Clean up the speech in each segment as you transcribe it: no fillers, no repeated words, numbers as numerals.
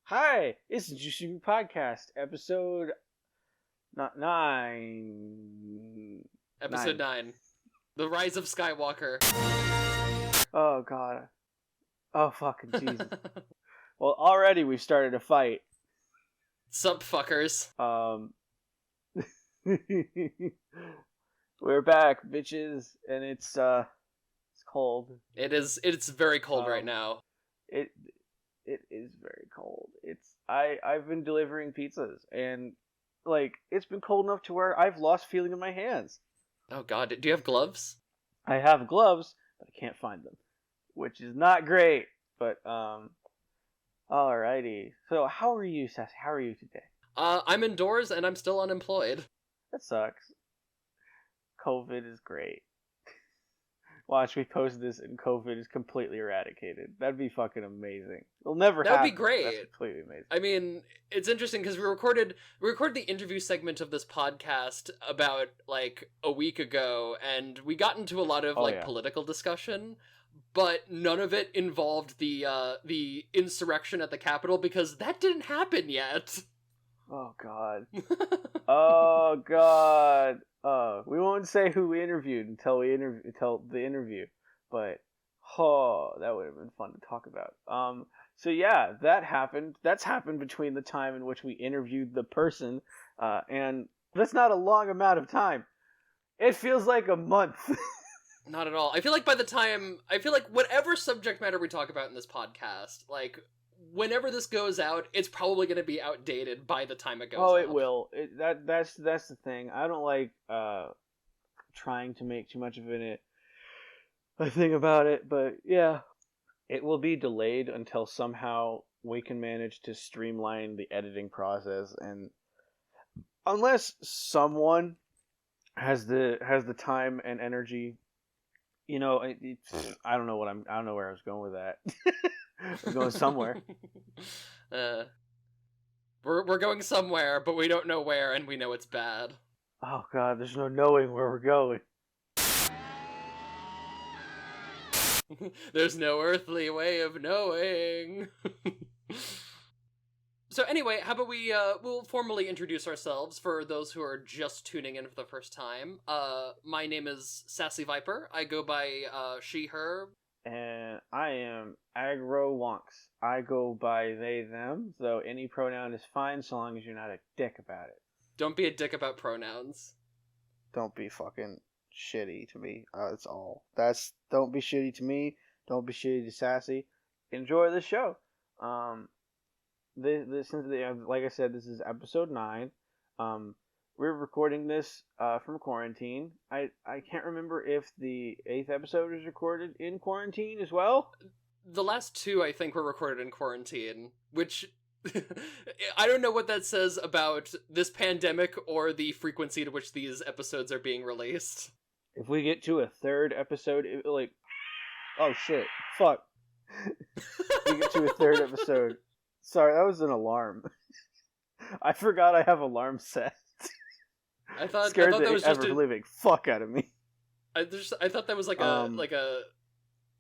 Hi, it's the Juicy Podcast, episode not 9. Episode 9. The Rise of Skywalker. Oh god. Oh fucking Jesus. Well, already we've started a fight. Sup, fuckers. We're back, bitches, and it's cold. It's very cold right now. It is very cold. I've been delivering pizzas, and it's been cold enough to where I've lost feeling in my hands. Oh god, do you have gloves? I have gloves, but I can't find them, which is not great. But alrighty. So how are you, Sassy? How are you today? I'm indoors and I'm still unemployed. That sucks. COVID is great. Watch, we post this and COVID is completely eradicated. That'd be fucking amazing. It'll never happen. That'd be great. That's completely amazing. I mean, it's interesting because we recorded the interview segment of this podcast about like a week ago, and we got into a lot of political discussion, but none of it involved the insurrection at the Capitol because that didn't happen yet. Oh god. Oh god. We won't say who we interviewed until the interview, but that would have been fun to talk about. So yeah, that happened. That's happened between the time in which we interviewed the person, and that's not a long amount of time. It feels like a month. Not at all. I feel like whatever subject matter we talk about in this podcast, like, whenever this goes out, it's probably going to be outdated by the time it goes out. Oh, it will. That's the thing. I don't like trying to make too much of a thing about it, but yeah. It will be delayed until somehow we can manage to streamline the editing process, and unless someone has the time and energy, I don't know where I was going with that. We're going somewhere. We're going somewhere, but we don't know where, and we know it's bad. Oh god, there's no knowing where we're going. There's no earthly way of knowing. So anyway, how about we'll formally introduce ourselves for those who are just tuning in for the first time. My name is Sassy Viper. I go by she, her. And I am AgroWonks. I go by they, them, though any pronoun is fine so long as you're not a dick about it. Don't be a dick about pronouns. Don't be fucking shitty to me. That's all. Don't be shitty to me. Don't be shitty to Sassy. Enjoy the show. This like I said, this is episode 9. We're recording this from quarantine. I can't remember if the 8th episode is recorded in quarantine as well. The last 2, I think, were recorded in quarantine, which I don't know what that says about this pandemic or the frequency to which these episodes are being released. If we get to a 3rd episode, oh shit, fuck. We get to a 3rd episode. Sorry, that was an alarm. I forgot I have alarm set. I thought that was just ever-living fuck out of me. I thought that was like a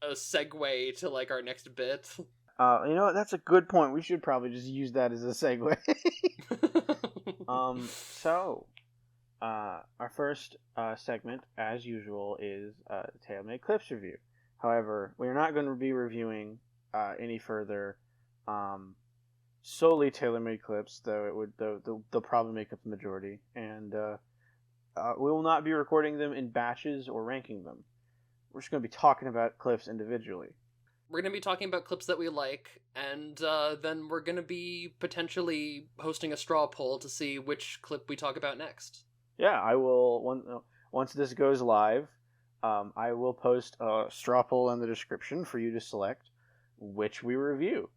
segue to like our next bit. That's a good point. We should probably just use that as a segue. So our first segment, as usual, is Taylormadeclips review. However, we're not going to be reviewing any further solely Taylormadeclips, though they'll probably make up the majority, and we will not be recording them in batches or ranking them. We're just going to be talking about clips individually. We're going to be talking about clips that we like, and then we're going to be potentially hosting a straw poll to see which clip we talk about next. Yeah, I will. Once this goes live, I will post a straw poll in the description for you to select which we review.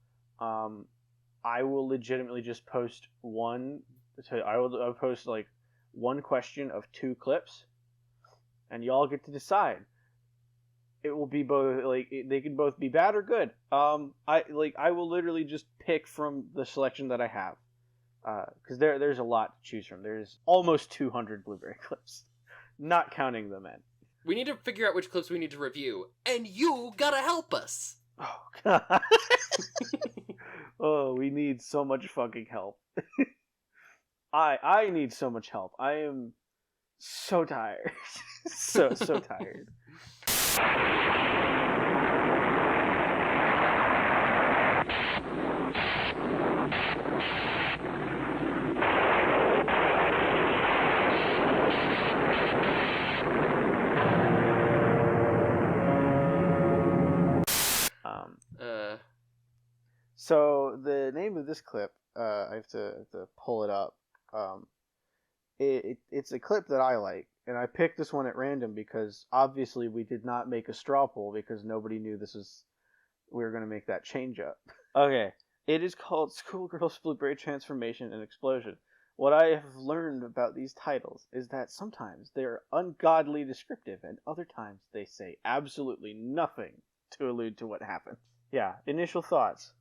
I will legitimately just post I'll post like one question of 2 clips, and y'all get to decide. It will be both they can both be bad or good. I will literally just pick from the selection that I have, because there's a lot to choose from. There's almost 200 Blueberry clips, not counting the men. We need to figure out which clips we need to review, and you gotta help us. Oh god. Oh, we need so much fucking help. I need so much help. I am so tired. so tired. So the name of this clip, I have to pull it up. It's a clip that I like, and I picked this one at random because obviously we did not make a straw poll because nobody knew we were going to make that change up. Okay, it is called Schoolgirl's Blueberry Transformation and Explosion. What I have learned about these titles is that sometimes they are ungodly descriptive, and other times they say absolutely nothing to allude to what happened. Yeah, initial thoughts.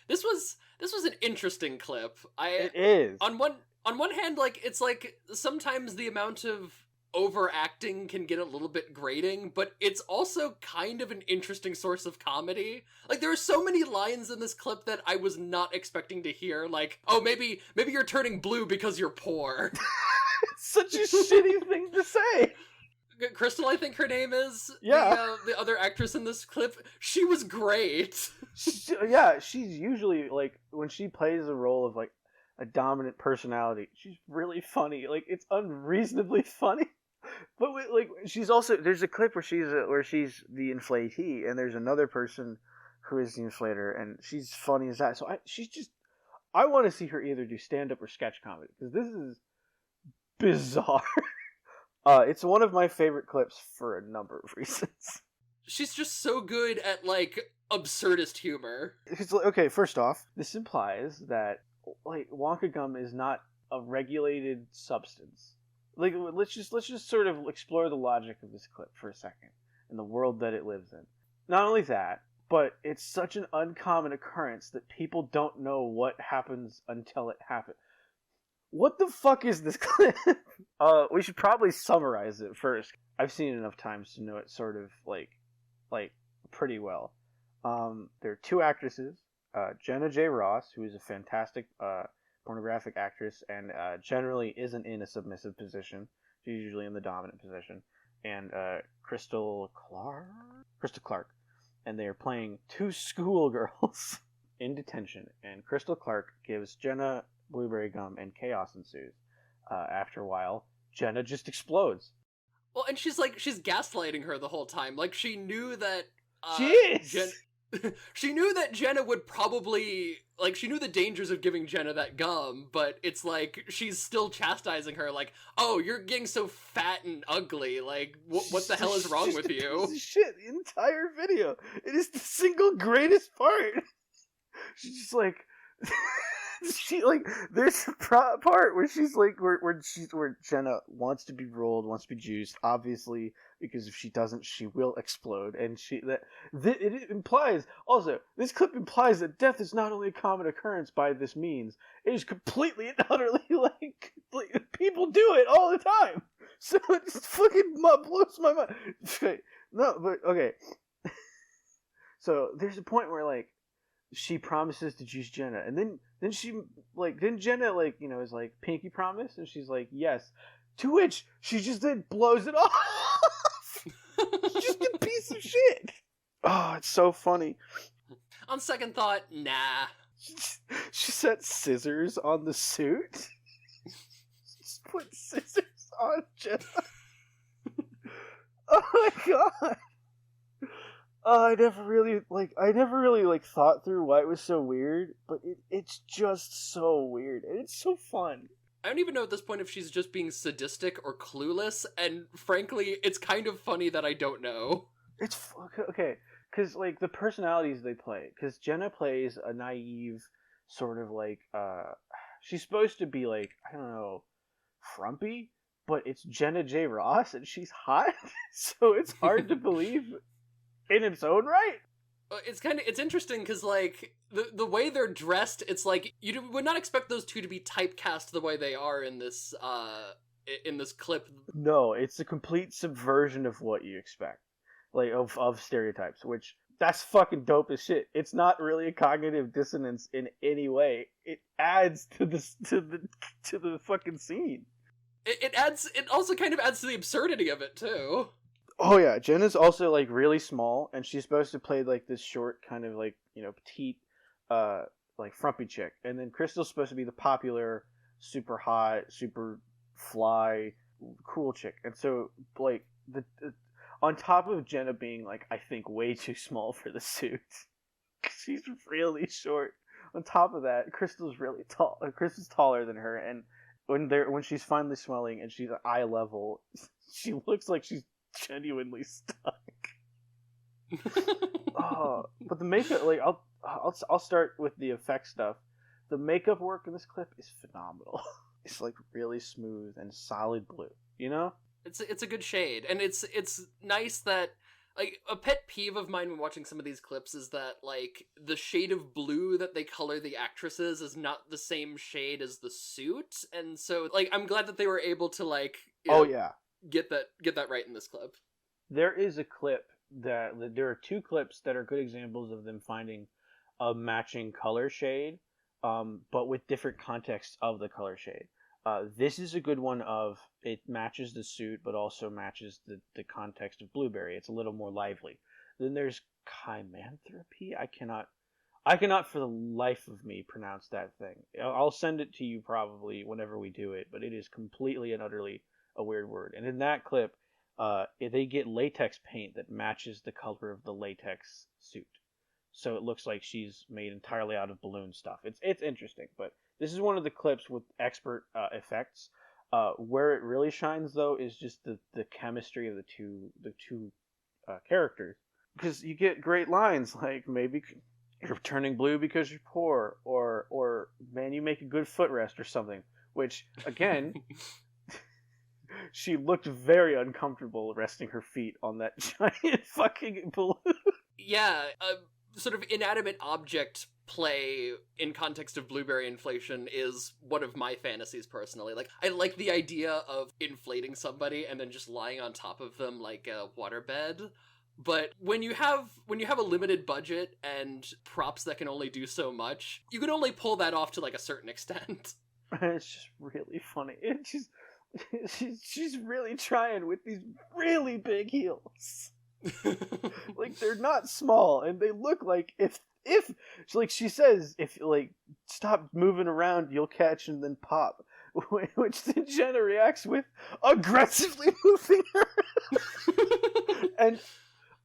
This was an interesting clip. It is. On one hand, like, it's like sometimes the amount of overacting can get a little bit grating, but it's also kind of an interesting source of comedy. Like, there are so many lines in this clip that I was not expecting to hear, like, oh, maybe you're turning blue because you're poor. It's such a shitty thing to say. Crystal, I think her name is. Yeah. The other actress in this clip. She was great. She's usually, like, when she plays a role of, like, a dominant personality, she's really funny. Like, it's unreasonably funny. But, like, she's also, there's a clip where she's the inflatee, and there's another person who is the inflator, and she's funny as that. So I want to see her either do stand-up or sketch comedy, because this is bizarre. It's one of my favorite clips for a number of reasons. She's just so good at, like, absurdist humor. Okay, first off, this implies that, like, Wonka gum is not a regulated substance. Like, let's just sort of explore the logic of this clip for a second and the world that it lives in. Not only that, but it's such an uncommon occurrence that people don't know what happens until it happens. What the fuck is this clip? We should probably summarize it first. I've seen it enough times to know it sort of like pretty well. There are two actresses, Jenna J. Ross, who is a fantastic pornographic actress and generally isn't in a submissive position. She's usually in the dominant position. And Crystal Clark. And they are playing two schoolgirls in detention. And Crystal Clark gives Jenna blueberry gum, and chaos ensues. After a while, Jenna just explodes. Well, and she's gaslighting her the whole time. Like, she knew that she knew that Jenna would probably, like, she knew the dangers of giving Jenna that gum, but it's like she's still chastising her, like, oh, you're getting so fat and ugly, like, what the hell is wrong with you? Shit, the entire video. It is the single greatest part. She's just like she, like, there's a part where she's like, where Jenna wants to be rolled, wants to be juiced, obviously, because if she doesn't, she will explode, and it implies, also, this clip implies that death is not only a common occurrence by this means, it is completely and utterly, like people do it all the time, so it just fucking blows my mind. No, but, okay, so there's a point where, like, she promises to juice Jenna, and then Jenna, like, you know, is like, pinky promise, and she's like, yes, to which she just then blows it off. Just a piece of shit. Oh, it's so funny. On second thought, nah. She set scissors on the suit. Just put scissors on Jenna. Oh my god. I never really thought through why it was so weird, but it's just so weird, and it's so fun. I don't even know at this point if she's just being sadistic or clueless, and frankly, it's kind of funny that I don't know. It's okay, because, like, the personalities they play, because Jenna plays a naive, sort of, like, she's supposed to be, like, I don't know, frumpy, but it's Jenna J. Ross, and she's hot, so it's hard to believe in its own right. It's interesting because, like, the way they're dressed, it's like you would not expect those two to be typecast the way they are in this clip. No, it's a complete subversion of what you expect, like, of stereotypes, which That's fucking dope as shit. It's not really a cognitive dissonance in any way. It adds to the fucking scene. It adds. It also kind of adds to the absurdity of it too. Oh yeah, Jenna's also like really small, and she's supposed to play like this short kind of like petite, like frumpy chick, and then Crystal's supposed to be the popular, super hot, super fly, cool chick, and so like the on top of Jenna being like I think way too small for the suit, she's really short. On top of that, Crystal's really tall. Crystal's taller than her, and when she's finally swelling and she's at eye level, she looks like she's genuinely stuck. But the makeup, like I'll start with the effect stuff. The makeup work in this clip is phenomenal. It's like really smooth and solid blue. It's a good shade, and it's nice that like a pet peeve of mine when watching some of these clips is that like the shade of blue that they color the actresses is not the same shade as the suit, and so like I'm glad that they were able to like get that right in this clip. There is a clip there are two clips that are good examples of them finding a matching color shade, but with different contexts of the color shade. This is a good one of it matches the suit, but also matches the context of Blueberry. It's a little more lively. Then there's Chimanthropy. I cannot for the life of me pronounce that thing. I'll send it to you probably whenever we do it, but it is completely and utterly a weird word. And in that clip, they get latex paint that matches the color of the latex suit. So it looks like she's made entirely out of balloon stuff. It's interesting, but this is one of the clips with expert effects. Where it really shines, though, is just the chemistry of the two characters. Because you get great lines like, maybe you're turning blue because you're poor, or man, you make a good footrest or something. Which, again, she looked very uncomfortable resting her feet on that giant fucking balloon. Yeah, sort of inanimate object play in context of blueberry inflation is one of my fantasies personally. Like, I like the idea of inflating somebody and then just lying on top of them like a waterbed. But when you have a limited budget and props that can only do so much, you can only pull that off to like a certain extent. It's just really funny. She's really trying with these really big heels. Like, they're not small, and they look like if like she says, if like stop moving around, you'll catch and then pop. Which then Jenna reacts with aggressively moving around. And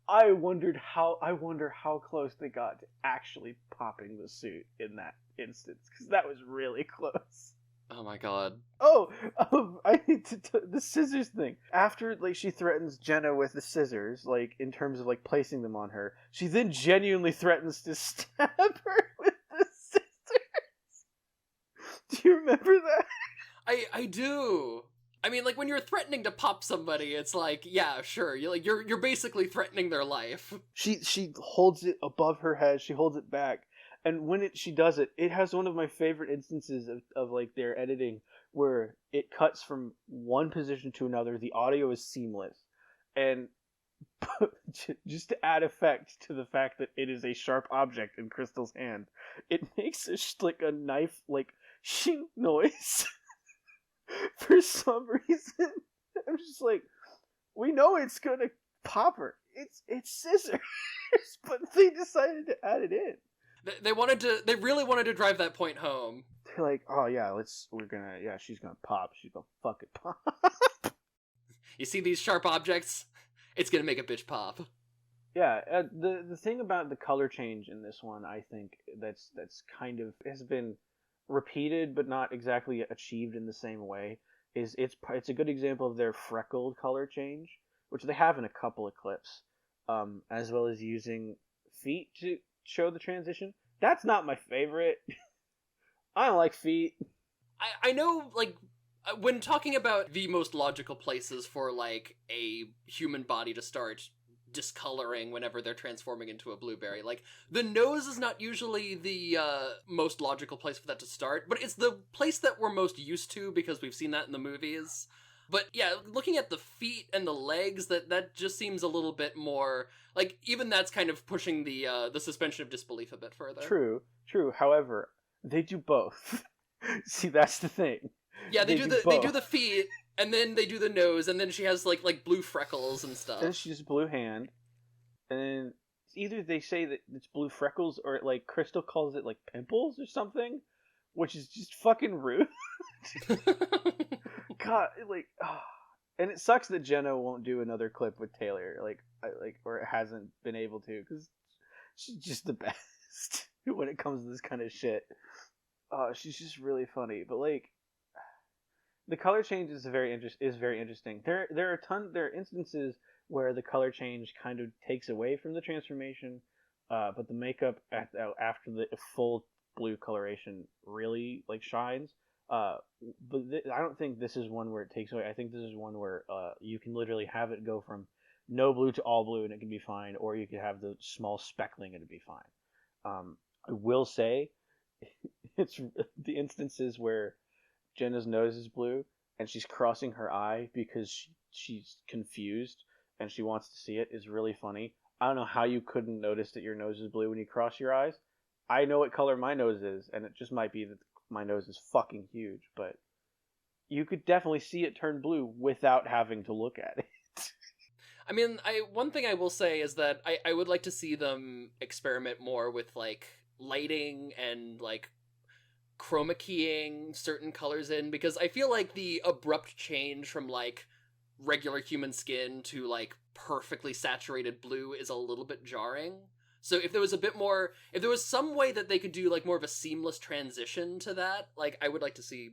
I wonder how close they got to actually popping the suit in that instance, because that was really close. Oh my god. I need to the scissors thing. After like she threatens Jenna with the scissors, like in terms of like placing them on her, she then genuinely threatens to stab her with the scissors. Do you remember that? I do. I mean, like when you're threatening to pop somebody, it's like, yeah, sure. You're basically threatening their life. She holds it above her head. She holds it back. And when she does it, it has one of my favorite instances of like their editing where it cuts from one position to another. The audio is seamless. And just to add effect to the fact that it is a sharp object in Crystal's hand, it makes like a knife like shing noise. For some reason. I'm just like, we know it's gonna pop her. It's scissors. But they decided to add it in. They really wanted to drive that point home. They're like, oh yeah, she's gonna pop. She's gonna fucking pop. You see these sharp objects? It's gonna make a bitch pop. Yeah, the thing about the color change in this one, I think that's kind of has been repeated but not exactly achieved in the same way. Is it's a good example of their freckled color change, which they have in a couple of clips, as well as using feet to show the transition. That's not my favorite. I don't like feet. I know, like, when talking about the most logical places for, like, a human body to start discoloring whenever they're transforming into a blueberry, like, the nose is not usually the most logical place for that to start, but it's the place that we're most used to because we've seen that in the movies. But yeah, looking at the feet and the legs, that just seems a little bit more like even that's kind of pushing the suspension of disbelief a bit further. True. However, they do both. See, that's the thing. Yeah, they do the feet, and then they do the nose, and then she has like blue freckles and stuff. Then she has a blue hand, and then either they say that it's blue freckles, or like Crystal calls it like pimples or something, which is just fucking rude. God, like, oh. And it sucks that Jenna won't do another clip with Taylor, or hasn't been able to, because she's just the best when it comes to this kind of shit. She's just really funny, but like, the color change is very interesting. There are instances where the color change kind of takes away from the transformation, but the makeup after the full blue coloration really like shines. But I don't think this is one where it takes away. I think this is one where you can literally have it go from no blue to all blue and it can be fine, or you could have the small speckling and it'd be fine. I will say, it's the instances where Jenna's nose is blue and she's crossing her eye because she's confused and she wants to see it is really funny. I don't know how you couldn't notice that your nose is blue when you cross your eyes. I know what color my nose is, and it just might be that my nose is fucking huge, but you could definitely see it turn blue without having to look at it. I mean, one thing I will say is that I would like to see them experiment more with like lighting and like chroma keying certain colors in, because I feel like the abrupt change from like regular human skin to like perfectly saturated blue is a little bit jarring. So if there was some way that they could do like more of a seamless transition to that, like I would like to see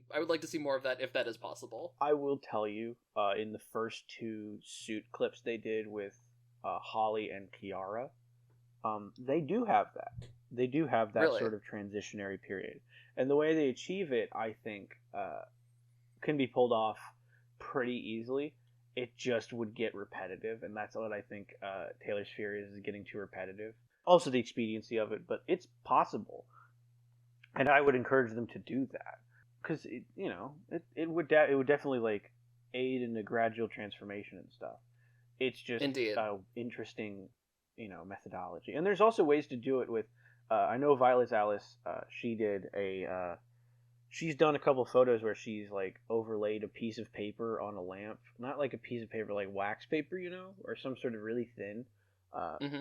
more of that if that is possible. I will tell you, in the first two suit clips they did with Holly and Kiara, they do have that. They do have that really? Sort of transitionary period. And the way they achieve it, I think, can be pulled off pretty easily. It just would get repetitive, and that's what I think Taylor's fear is getting too repetitive. Also the expediency of it, but it's possible. And I would encourage them to do that. Because, it would definitely, like, aid in the gradual transformation and stuff. It's just interesting, methodology. And there's also ways to do it with, I know Violet Alice, she's done a couple photos where she's, like, overlaid a piece of paper on a lamp. Not like a piece of paper, like wax paper, or some sort of really thin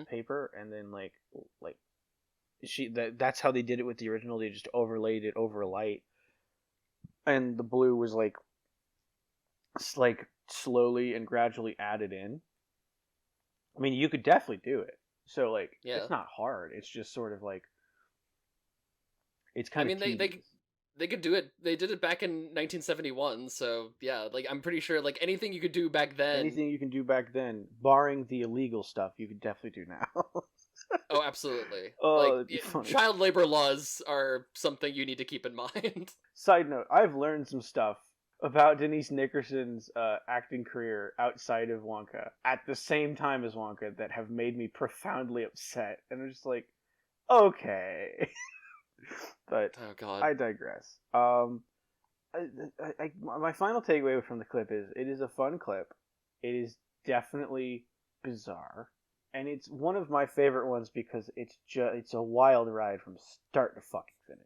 paper. And then, that's how they did it with the original. They just overlaid it over a light. And the blue was, like slowly and gradually added in. I mean, you could definitely do it. So, like, It's not hard. It's just sort of, like, it's kind of they could do it. They did it back in 1971, so, yeah, like, I'm pretty sure, like, anything you could do back then... Anything you can do back then, barring the illegal stuff, you could definitely do now. Oh, absolutely. Oh, like, child labor laws are something you need to keep in mind. Side note, I've learned some stuff about Denise Nickerson's acting career outside of Wonka at the same time as Wonka that have made me profoundly upset. And I'm just like, okay. But oh, God. I digress. My final takeaway from the clip is it is a fun clip. It is definitely bizarre. And it's one of my favorite ones because it's a wild ride from start to fucking finish.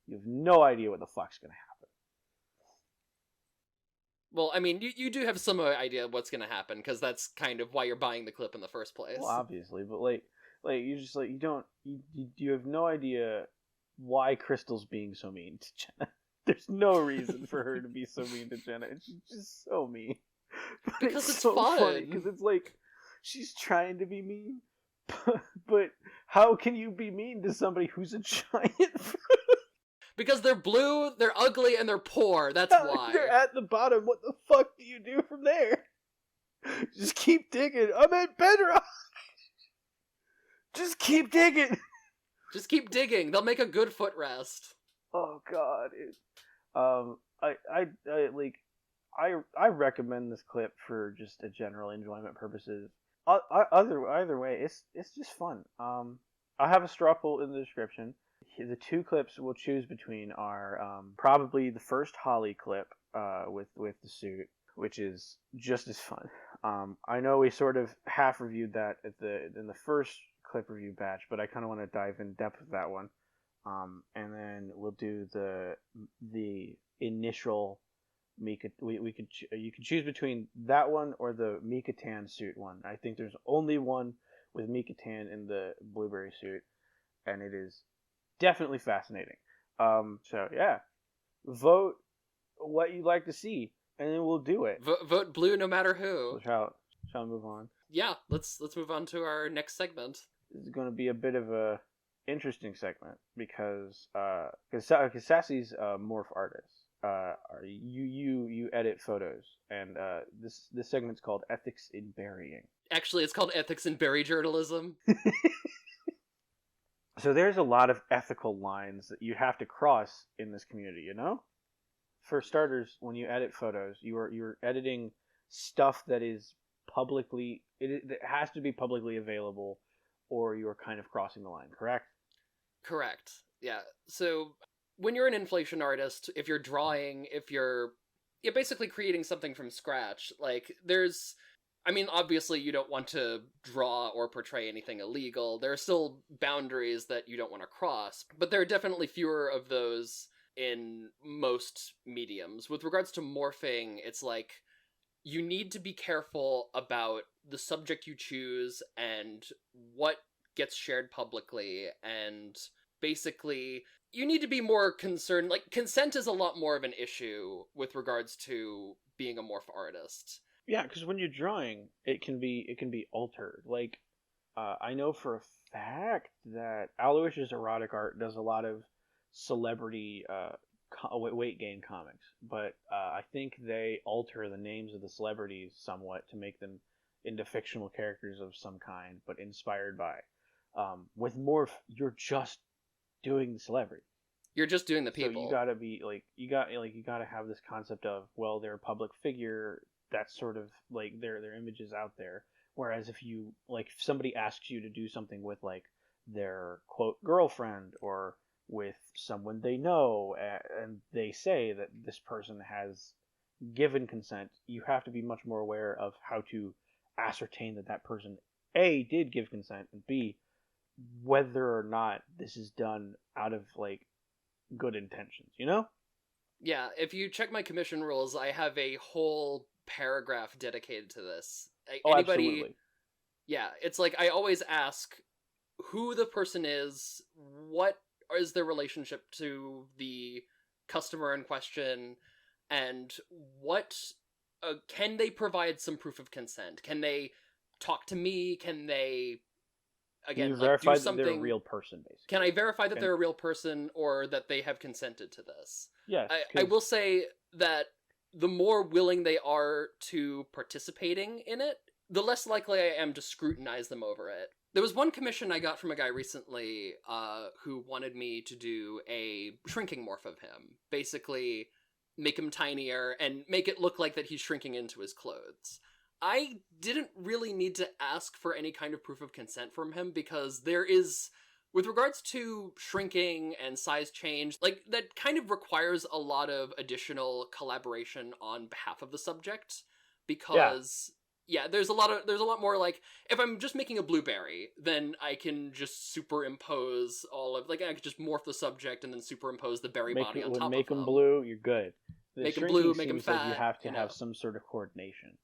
You have no idea what the fuck's going to happen. Well, I mean, you do have some idea of what's going to happen, because that's kind of why you're buying the clip in the first place. Well, obviously, but you just you have no idea why Crystal's being so mean to Jenna. There's no reason for her to be so mean to Jenna. She's just so mean. But because it's so fun. Funny, because it's like she's trying to be mean, but how can you be mean to somebody who's a giant fruit? Because they're blue, they're ugly, and they're poor. That's why. They're at the bottom. What the fuck do you do from there? Just keep digging. I'm at bedrock. Just keep digging. Just keep digging. They'll make a good footrest. Oh God. I recommend this clip for just a general enjoyment purposes. Either way, it's just fun. I have a straw poll in the description. The two clips we'll choose between are probably the first Holly clip, with the suit, which is just as fun. I know we sort of half reviewed that in the first clip review batch, but I kind of want to dive in depth with that one. And then we'll do the initial Mika. You can choose between that one or the Mika Tan suit one. I think there's only one with Mika Tan in the blueberry suit, and it is definitely fascinating. So yeah, vote what you'd like to see, and then we'll do it. Vote blue no matter who. Shall we move on? Yeah, let's move on to our next segment. This is going to be a bit of a interesting segment because Sassy's a morph artist. You edit photos, and this segment's called Ethics in Burying. Actually, it's called Ethics in Bury Journalism. So there's a lot of ethical lines that you have to cross in this community, you know? For starters, when you edit photos, you're editing stuff that is it has to be publicly available, or you're kind of crossing the line, correct? Correct. Yeah. So when you're an inflation artist, if you're drawing, if you're basically creating something from scratch, like obviously you don't want to draw or portray anything illegal. There are still boundaries that you don't want to cross, but there are definitely fewer of those in most mediums. With regards to morphing, it's like you need to be careful about the subject you choose and what gets shared publicly, and basically you need to be more concerned. Like, consent is a lot more of an issue with regards to being a morph artist. Yeah, because when you're drawing, it can be altered. Like, I know for a fact that Aloysius Erotic Art does a lot of celebrity weight gain comics, but I think they alter the names of the celebrities somewhat to make them into fictional characters of some kind, but inspired by. With morph, you're just doing the celebrity. You're just doing the people. So you gotta be you gotta have this concept of, well, they're a public figure. That's sort of like their image is out there. Whereas if somebody asks you to do something with like their quote girlfriend or with someone they know, and they say that this person has given consent, you have to be much more aware of how to ascertain that person A, did give consent, and B, whether or not this is done out of like good intentions, you know? Yeah, if you check my commission rules, I have a whole paragraph dedicated to this. Anybody, absolutely. Yeah, it's like I always ask who the person is, what is their relationship to the customer in question, and what can they provide some proof of consent? Can they talk to me? Can they verify that they're a real person, basically? Can I verify that they're a real person, or that they have consented to this? Yes. I will say that the more willing they are to participating in it, the less likely I am to scrutinize them over it. There was one commission I got from a guy recently who wanted me to do a shrinking morph of him. Basically, make him tinier and make it look like that he's shrinking into his clothes. I didn't really need to ask for any kind of proof of consent from him, because there is, with regards to shrinking and size change, like, that kind of requires a lot of additional collaboration on behalf of the subject, because there's a lot more, like, if I'm just making a blueberry, then I can just superimpose all of, like, I could just morph the subject and then superimpose the berry body on top of them. Make them blue, you're good. Make them blue, make them fat. Like you have to have some sort of coordination.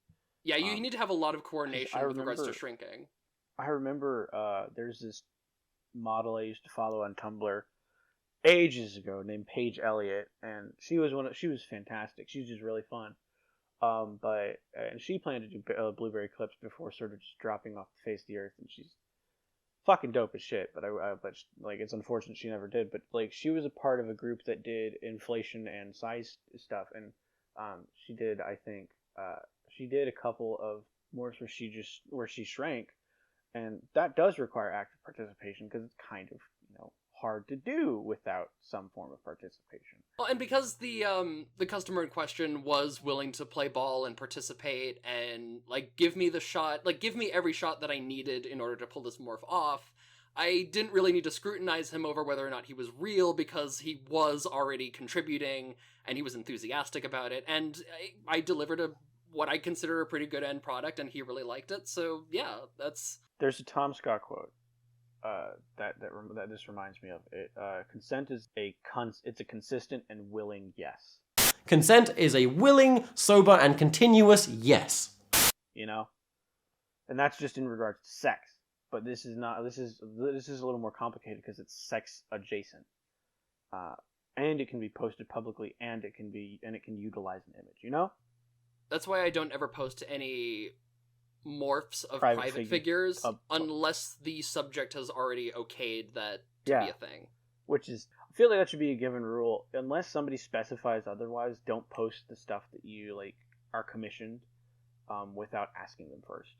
Yeah, you need to have a lot of coordination with regards to shrinking. I remember there's this model I used to follow on Tumblr ages ago named Paige Elliott, and she was fantastic. She was just really fun. And she planned to do blueberry clips before sort of just dropping off the face of the earth, and she's fucking dope as shit. But it's unfortunate she never did. But like, she was a part of a group that did inflation and size stuff, and she did, I think, she did a couple of morphs where she shrank, and that does require active participation, because it's kind of, hard to do without some form of participation. Well, and because the customer in question was willing to play ball and participate and, like, give me the shot, like, give me every shot that I needed in order to pull this morph off, I didn't really need to scrutinize him over whether or not he was real because he was already contributing and he was enthusiastic about it. And I delivered what I consider a pretty good end product, and he really liked it. So yeah, that's... There's a Tom Scott quote that this reminds me of it. Consent is it's a consistent and willing yes. Consent is a willing, sober, and continuous yes. You know, and that's just in regards to sex. But this is not. This is a little more complicated because it's sex adjacent, and it can be posted publicly, and it can utilize an image. You know. That's why I don't ever post any morphs of private figures unless the subject has already okayed that to be a thing. Which is, I feel like that should be a given rule. Unless somebody specifies otherwise, don't post the stuff that you like are commissioned without asking them first.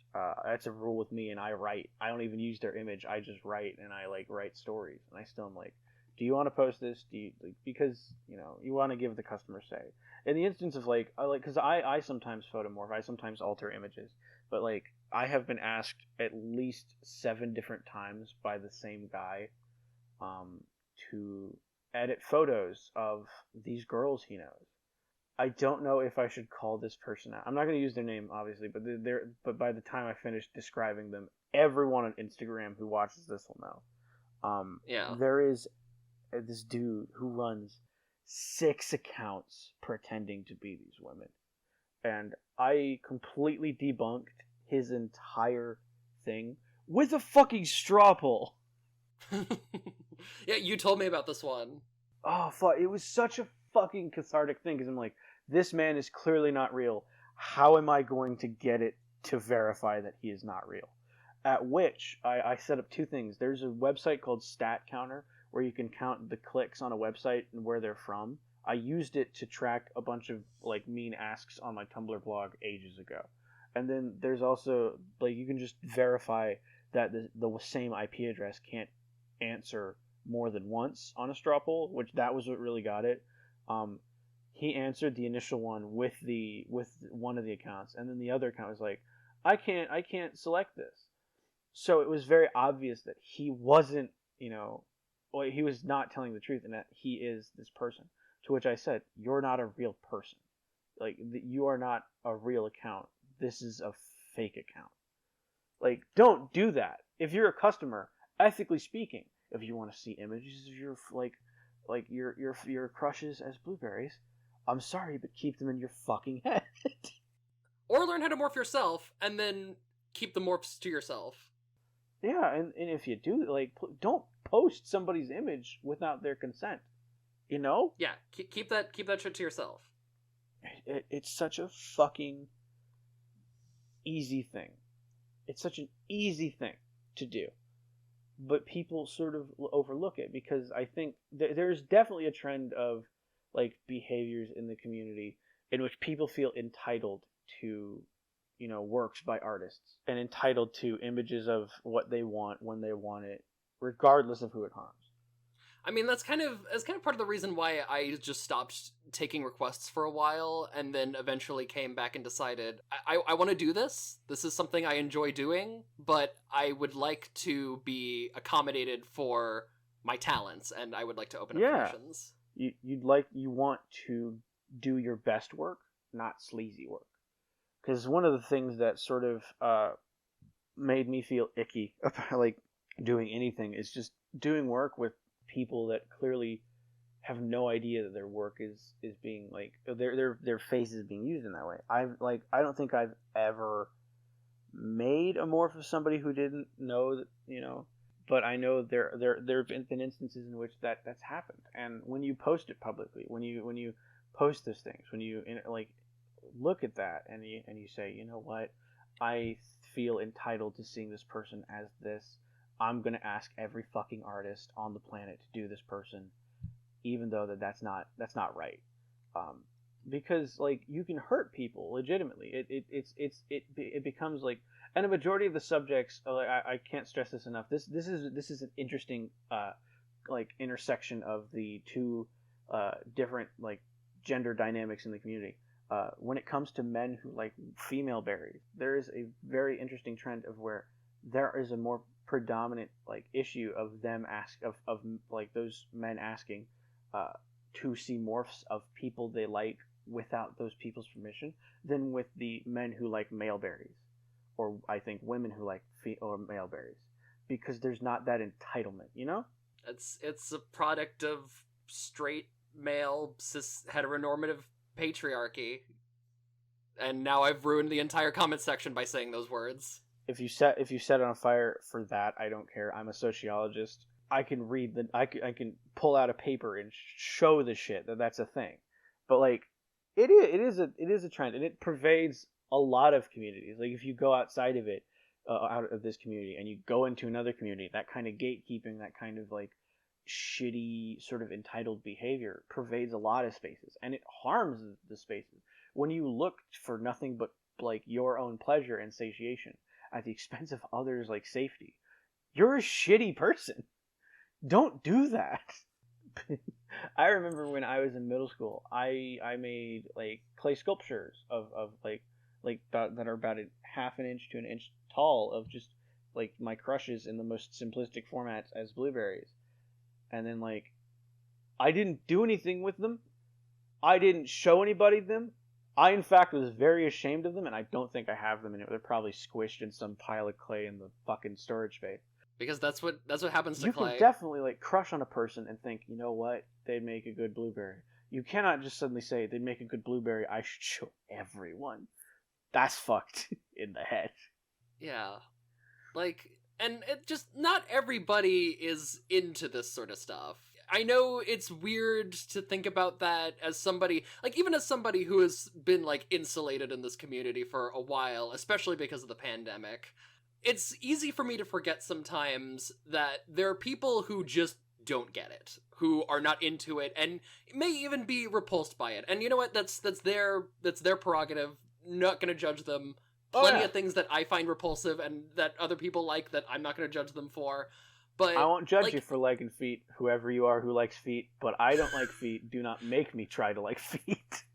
That's a rule with me, and I write. I don't even use their image. I just write, and I like write stories. And I still am like, do you want to post this? Do you because you want to give the customer say. In the instance of because I sometimes photomorph, I sometimes alter images, but like I have been asked at least 7 different times by the same guy to edit photos of these girls he knows. I don't know if I should call this person out. I'm not going to use their name, obviously, but by the time I finish describing them, everyone on Instagram who watches this will know. There is this dude who runs 6 accounts pretending to be these women, and I completely debunked his entire thing with a fucking Strawpoll. Yeah, you told me about this one. Oh fuck! It was such a fucking cathartic thing because I'm like, this man is clearly not real. How am I going to get it to verify that he is not real? At which I set up 2 things. There's a website called Stat Counter where you can count the clicks on a website and where they're from. I used it to track a bunch of like mean asks on my Tumblr blog ages ago. And then there's also like you can just verify that the same IP address can't answer more than once on a Strawpoll, which that was what really got it. He answered the initial one with one of the accounts, and then the other account was like, I can't select this. So it was very obvious that he wasn't, he was not telling the truth, and that he is this person. To which I said, you're not a real person. Like, you are not a real account. This is a fake account. Like, don't do that. If you're a customer, ethically speaking, if you want to see images of your your crushes as blueberries, I'm sorry, but keep them in your fucking head. Or learn how to morph yourself, and then keep the morphs to yourself. Yeah, and if you do, don't post somebody's image without their consent. Yeah, keep that shit to yourself. It's such a fucking easy thing. It's such an easy thing to do. But people sort of overlook it because I think there's definitely a trend of behaviors in the community in which people feel entitled to works by artists and entitled to images of what they want when they want it, regardless of who it harms. I mean, that's kind of part of the reason why I just stopped taking requests for a while, and then eventually came back and decided I want to do this. This is something I enjoy doing, but I would like to be accommodated for my talents, and I would like to open up commissions. You want to do your best work, not sleazy work. Because one of the things that sort of made me feel icky about doing anything is just doing work with people that clearly have no idea that their work is being their face is being used in that way. I don't think I've ever made a morph of somebody who didn't know that, but I know there have been instances in which that's happened. And when you post it publicly, when you post those things, when you look at that and you say, you know what, I feel entitled to seeing this person as this. I'm going to ask every fucking artist on the planet to do this person, even though that's not right. Because you can hurt people legitimately. It becomes and a majority of the subjects, I can't stress this enough. This is an interesting intersection of the 2 different gender dynamics in the community. When it comes to men who like female berries, there is a very interesting trend of where there is a more predominant like issue of them of like those men asking to see morphs of people they like without those people's permission than with the men who like male berries, or I think women who like or male berries, because there's not that entitlement, you know? It's a product of straight male cis heteronormative patriarchy, and now I've ruined the entire comment section by saying those words. If you set it on fire for that, I don't care. I'm a sociologist. I can read I can pull out a paper and show the shit that's a thing. But like it is a trend, and it pervades a lot of communities. Like if you go outside of it, out of this community, and you go into another community, that kind of gatekeeping, that kind of like shitty sort of entitled behavior pervades a lot of spaces, and it harms the spaces. When you look for nothing but like your own pleasure and satiation at the expense of others' like safety, you're a shitty person. Don't do that. I remember when I was in middle school, I made like clay sculptures of like that are about a half an inch to an inch tall of just like my crushes in the most simplistic formats as blueberries. And then like I didn't do anything with them. I didn't show anybody them. I in fact was very ashamed of them, and I don't think I have them anymore. They're probably squished in some pile of clay in the fucking storage space. Because that's what happens to clay. You can definitely like crush on a person and think, you know what, they'd make a good blueberry. You cannot just suddenly say they'd make a good blueberry. I should show everyone. That's fucked in the head. Yeah, like, and it just not everybody is into this sort of stuff. I know it's weird to think about that as somebody, like, even as somebody who has been like insulated in this community for a while, especially because of the pandemic. It's easy for me to forget sometimes that there are people who just don't get it, who are not into it, and may even be repulsed by it. And you know what? That's their prerogative. Not gonna judge them. Plenty of things that I find repulsive and that other people like that I'm not gonna judge them for. But I won't judge you for liking feet, whoever you are who likes feet. But I don't like feet. Do not make me try to like feet.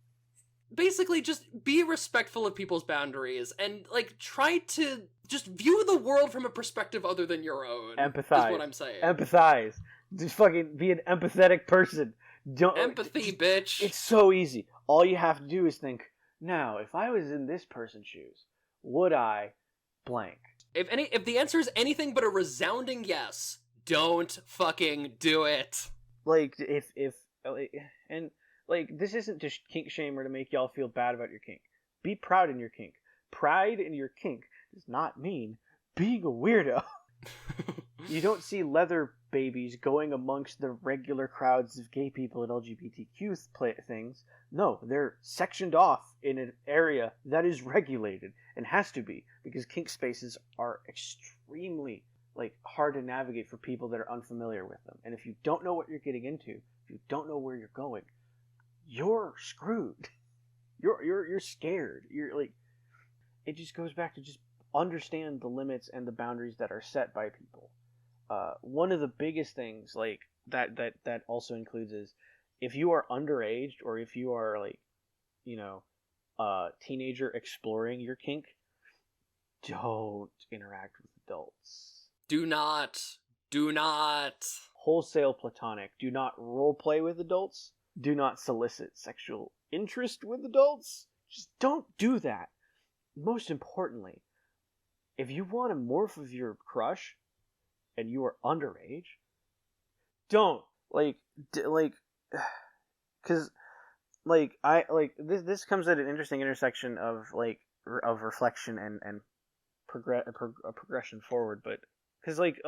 Basically, just be respectful of people's boundaries and like try to just view the world from a perspective other than your own. Empathize. Is what I'm saying. Empathize. Just fucking be an empathetic person. Don't empathy, bitch. It's so easy. All you have to do is think, now, if I was in this person's shoes, would I blank? If the answer is anything but a resounding yes, don't fucking do it. Like and like this isn't to kink shame or to make y'all feel bad about your kink. Be proud in your kink. Pride in your kink does not mean being a weirdo. You don't see leather babies going amongst the regular crowds of gay people and LGBTQ things. No, they're sectioned off in an area that is regulated and has to be, because kink spaces are extremely like hard to navigate for people that are unfamiliar with them. And if you don't know what you're getting into, if you don't know where you're going, you're screwed. You're scared. You're like, it just goes back to just understand the limits and the boundaries that are set by people. One of the biggest things like that also includes is if you are underage or if you are like, you know, a teenager exploring your kink, don't interact with adults. Do not. Wholesale platonic. Do not role play with adults. Do not solicit sexual interest with adults. Just don't do that. Most importantly, if you want to morph with your crush and you are underage, don't because this comes at an interesting intersection of reflection and progression forward. But because like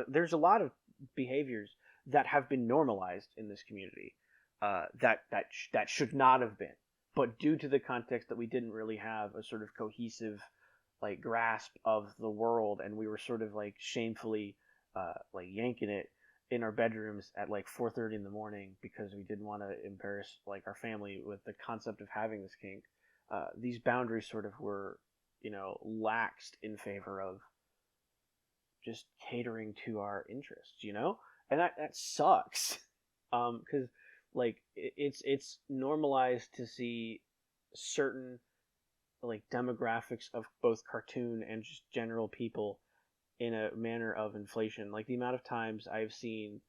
there's a lot of behaviors that have been normalized in this community that should not have been, but due to the context that we didn't really have a sort of cohesive like grasp of the world, and we were sort of like shamefully like yanking it in our bedrooms at like 4:30 in the morning because we didn't want to embarrass like our family with the concept of having this kink. These boundaries sort of were, you know, laxed in favor of just catering to our interests, you know, and that sucks, because like it's normalized to see certain like demographics of both cartoon and just general people in a manner of inflation. Like the amount of times I've seen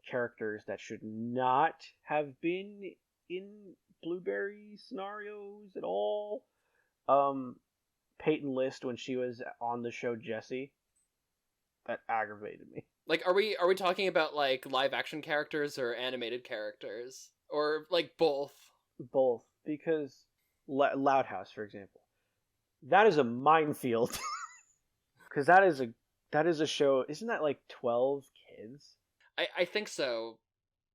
characters that should not have been in Blueberry scenarios at all. Peyton List, when she was on the show Jessie, that aggravated me. Like, are we talking about like live action characters or animated characters, or like both? Both, because Loud House, for example, that is a minefield. Because that is a show. Isn't that like 12 kids? I think so.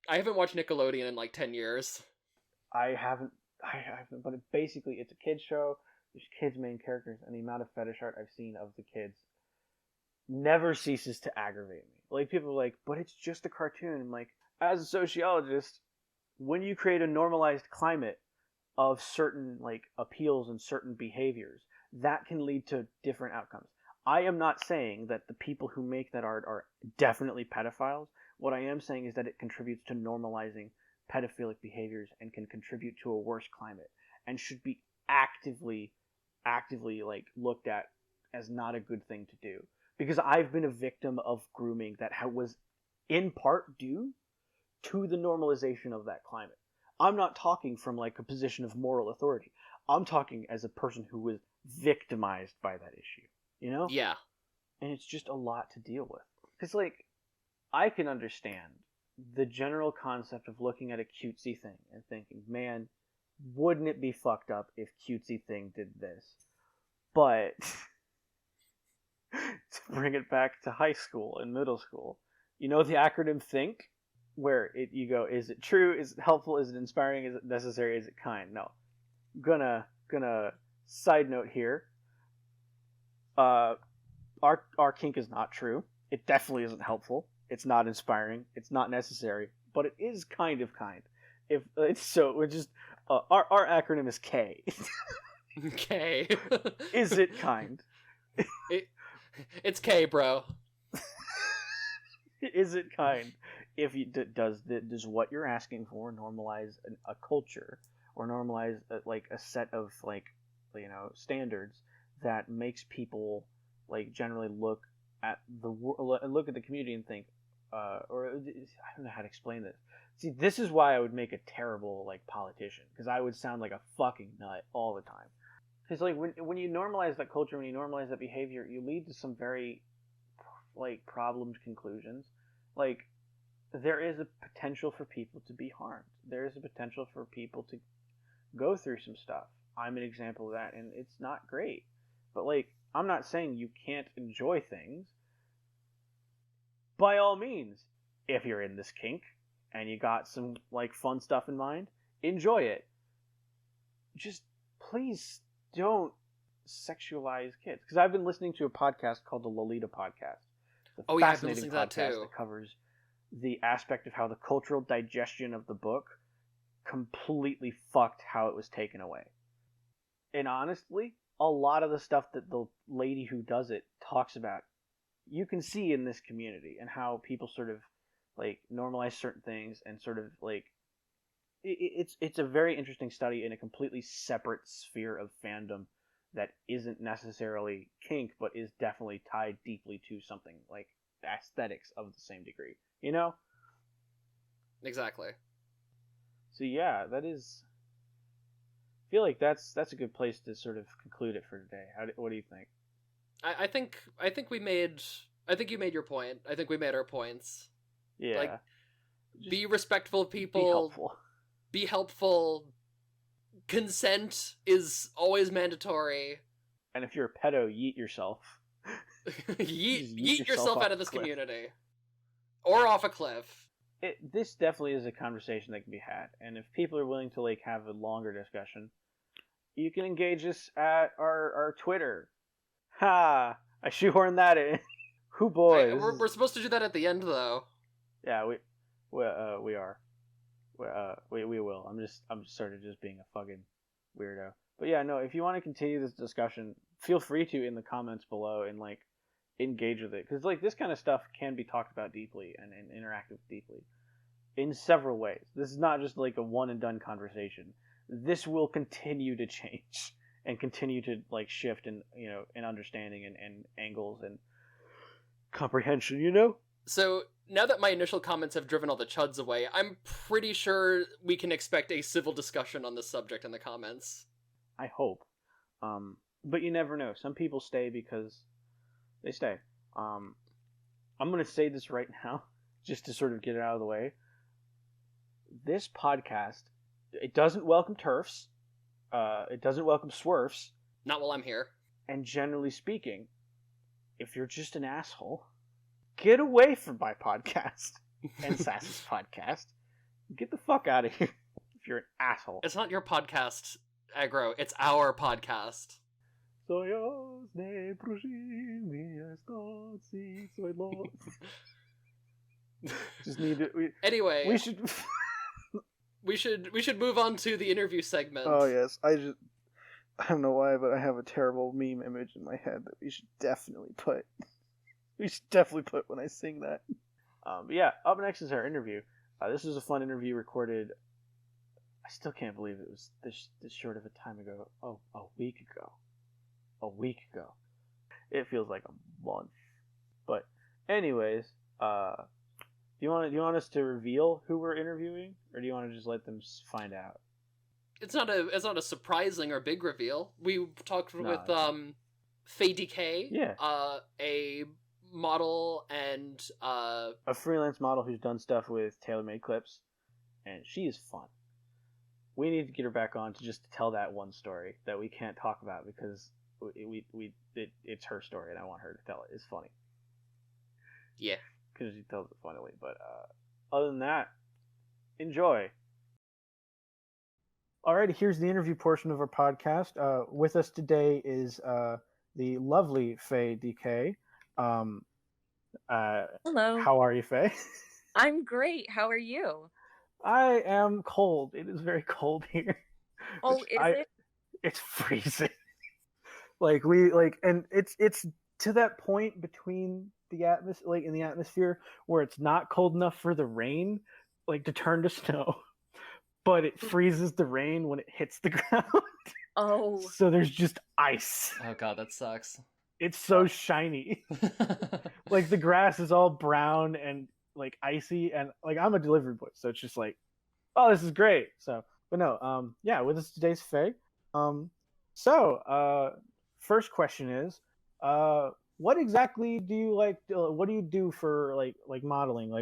I haven't watched Nickelodeon in like 10 years. I haven't, but basically it's a kids show. There's kids main characters, and the amount of fetish art I've seen of the kids never ceases to aggravate me. Like, people are like, but it's just a cartoon. I'm like, as a sociologist, when you create a normalized climate of certain like appeals and certain behaviors, that can lead to different outcomes. I am not saying that the people who make that art are definitely pedophiles. What I am saying is that it contributes to normalizing pedophilic behaviors and can contribute to a worse climate, and should be actively like looked at as not a good thing to do. Because I've been a victim of grooming that was in part due to the normalization of that climate. I'm not talking from like a position of moral authority. I'm talking as a person who was victimized by that issue, you know? Yeah. And it's just a lot to deal with. Because, like, I can understand the general concept of looking at a cutesy thing and thinking, man, wouldn't it be fucked up if cutesy thing did this? But to bring it back to high school and middle school, you know the acronym THINK? Where you go, is it true? Is it helpful? Is it inspiring? Is it necessary? Is it kind? No. Gonna side note here. Our kink is not true. It definitely isn't helpful. It's not inspiring. It's not necessary. But it is kind of kind. If it's so, we're just our acronym is K. K. Is it kind? It's K, bro. Is it kind? If you does what you're asking for normalize a culture, or normalize like a set of like, you know, standards that makes people like generally look at the community and think, or I don't know how to explain this. See, this is why I would make a terrible like politician, because I would sound like a fucking nut all the time. Because like when you normalize that culture, when you normalize that behavior, you lead to some very like problemed conclusions. Like, there is a potential for people to be harmed. There is a potential for people to go through some stuff. I'm an example of that, and it's not great. But like, I'm not saying you can't enjoy things. By all means, if you're in this kink and you got some like fun stuff in mind, enjoy it. Just please don't sexualize kids. Because I've been listening to a podcast called the Lolita Podcast. Oh yeah, I've been listening to that too. That covers the aspect of how the cultural digestion of the book completely fucked how it was taken away. And honestly, a lot of the stuff that the lady who does it talks about, you can see in this community, and how people sort of like normalize certain things, and sort of like it's a very interesting study in a completely separate sphere of fandom that isn't necessarily kink, but is definitely tied deeply to something like aesthetics of the same degree, you know? Exactly. So yeah, that is. I feel like that's a good place to sort of conclude it for today. What do you think? I think you made your point. I think we made our points. Yeah. Like, be respectful of people. Be helpful. Be helpful. Consent is always mandatory. And if you're a pedo, yeet yourself. yeet yourself out of this community. Or off a cliff. This definitely is a conversation that can be had. And if people are willing to like have a longer discussion, you can engage us at our Twitter. Ha! I shoehorned that in. Who boys? We're supposed to do that at the end, though. Yeah, we are. We will. I'm just sort of just being a fucking weirdo. But yeah, no, if you want to continue this discussion, feel free to in the comments below, and like engage with it, because like this kind of stuff can be talked about deeply and interacted with deeply in several ways. This is not just like a one and done conversation. This will continue to change and continue to like shift, and you know, in understanding and angles, and comprehension, you know? So now that my initial comments have driven all the chuds away, I'm pretty sure we can expect a civil discussion on this subject in the comments. I hope. But you never know. Some people stay because they stay. I'm going to say this right now, just to sort of get it out of the way. This podcast, it doesn't welcome TERFs. It doesn't welcome swerfs. Not while I'm here. And generally speaking, if you're just an asshole, get away from my podcast and Sass's podcast. Get the fuck out of here if you're an asshole. It's not your podcast, Aggro. It's our podcast. Just need to. Anyway, we should. We should move on to the interview segment. Oh yes, I don't know why, but I have a terrible meme image in my head that we should definitely put. We should definitely put when I sing that. But yeah, up next is our interview. This was a fun interview recorded. I still can't believe it was this short of a time ago. Oh, a week ago. A week ago. It feels like a month. But anyways, do you want us to reveal who we're interviewing, or do you want to just let them find out? It's not a surprising or big reveal. We talked with Faye DK, yeah, a model and a freelance model who's done stuff with Taylormadeclips, and she is fun. We need to get her back on to just tell that one story that we can't talk about because it's her story and I want her to tell it. It's funny. Yeah, because she tells it funnily. But other than that, enjoy. Alrighty, here's the interview portion of our podcast. With us today is the lovely Faye DK. Hello. How are you, Faye? I'm great. How are you? I am cold. It is very cold here. Oh, is it? It's freezing. And it's to that point between the atmosphere, in the atmosphere, where it's not cold enough for the rain, to turn to snow, but it freezes the rain when it hits the ground. Oh. So there's just ice. Oh god, that sucks. It's so shiny. The grass is all brown and icy, and I'm a delivery boy, so it's just oh, this is great. So, but no, yeah, with us today's Faye. First question is, what exactly do you like? What do you do for modeling?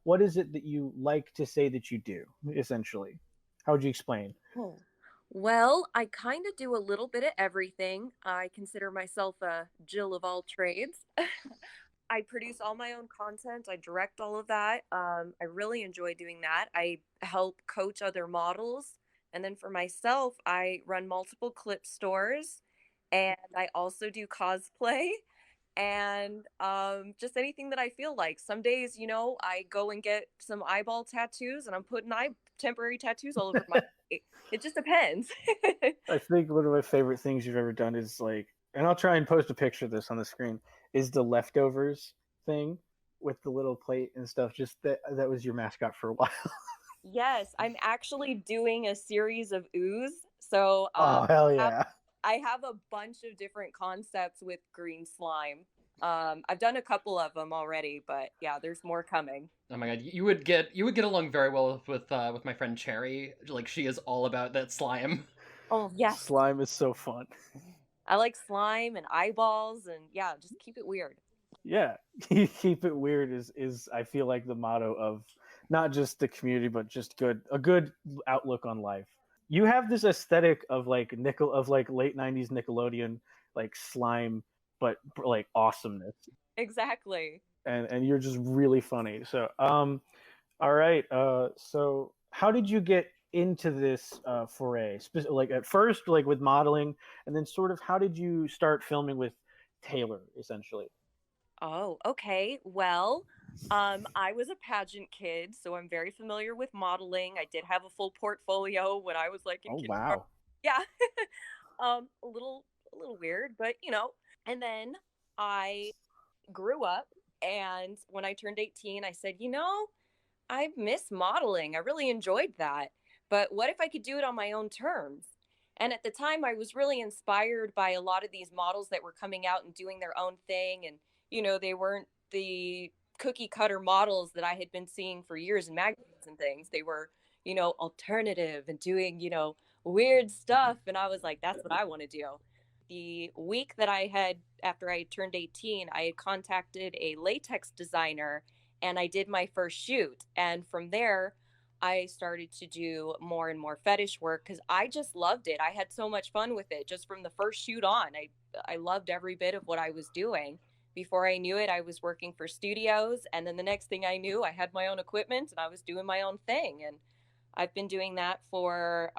What is it that you like to say that you do? Essentially, how would you explain? Oh. Well, I kind of do a little bit of everything. I consider myself a Jill of all trades. I produce all my own content. I direct all of that. I really enjoy doing that. I help coach other models. And then for myself, I run multiple clip stores. And I also do cosplay. And just anything that I feel like. Some days, I go and get some eyeball tattoos. And I'm putting temporary tattoos all over my face. It just depends. I think one of my favorite things you've ever done is and I'll try and post a picture of this on the screen, is the leftovers thing with the little plate and stuff. Just that was your mascot for a while. Yes, I'm actually doing a series of ooze. So oh, hell yeah. I have a bunch of different concepts with green slime. I've done a couple of them already, but yeah, there's more coming. Oh my god, you would get along very well with my friend Cherry. She is all about that slime. Oh yes, slime is so fun. I like slime and eyeballs, and yeah, just keep it weird. Yeah, keep it weird is I feel like the motto of not just the community, but just a good outlook on life. You have this aesthetic of late 90s Nickelodeon slime, but awesomeness. Exactly. And you're just really funny. So all right. So how did you get into this foray? At first with modeling, and then sort of how did you start filming with Taylor essentially? Oh, okay. Well, I was a pageant kid, so I'm very familiar with modeling. I did have a full portfolio when I was in kindergarten. Wow. Yeah. A little weird, but and then I grew up, and when I turned 18, I said, I miss modeling. I really enjoyed that. But what if I could do it on my own terms? And at the time, I was really inspired by a lot of these models that were coming out and doing their own thing. And, they weren't the cookie cutter models that I had been seeing for years in magazines and things. They were, alternative and doing, weird stuff. And I was like, that's what I want to do. The week that after I turned 18, I had contacted a latex designer and I did my first shoot. And from there, I started to do more and more fetish work because I just loved it. I had so much fun with it just from the first shoot on. I loved every bit of what I was doing. Before I knew it, I was working for studios. And then the next thing I knew, I had my own equipment and I was doing my own thing. And I've been doing that for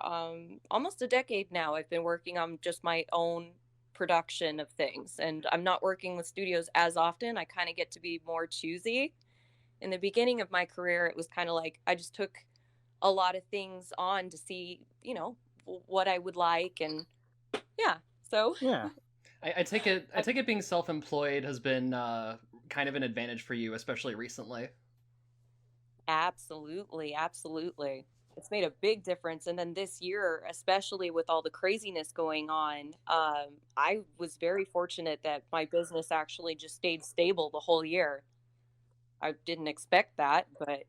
almost a decade now. I've been working on just my own production of things. And I'm not working with studios as often. I kind of get to be more choosy. In the beginning of my career, it was kind of like I just took a lot of things on to see, what I would like. And yeah, so. Yeah. I take it being self-employed has been kind of an advantage for you, especially recently. Absolutely. It's made a big difference. And then this year, especially with all the craziness going on, I was very fortunate that my business actually just stayed stable the whole year. I didn't expect that, but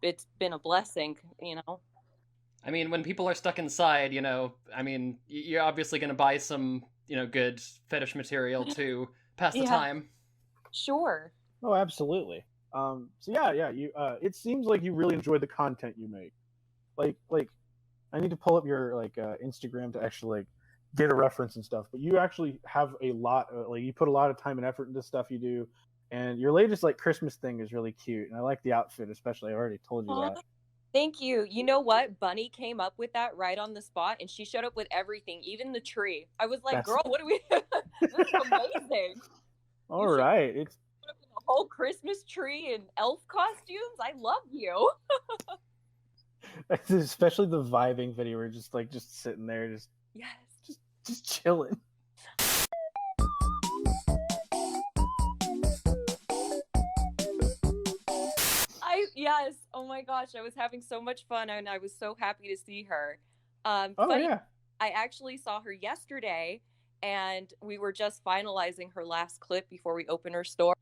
it's been a blessing, I mean, when people are stuck inside, you're obviously going to buy some, good fetish material to pass the time. Sure. Oh, absolutely. So yeah, you. It seems like you really enjoy the content you make. Like, I need to pull up your Instagram to actually get a reference and stuff. But you actually have a lot. You put a lot of time and effort into stuff you do. And your latest Christmas thing is really cute, and I like the outfit especially. I already told you that. Thank you. You know what? Bunny came up with that right on the spot, and she showed up with everything, even the tree. I was like, "Girl, what do we? This is amazing." All right, it's a whole Christmas tree and elf costumes. I love you. Especially the vibing video. We're just sitting there, just chilling. Yes. Oh my gosh, I was having so much fun, and I was so happy to see her. Yeah. I actually saw her yesterday, and we were just finalizing her last clip before we open her store.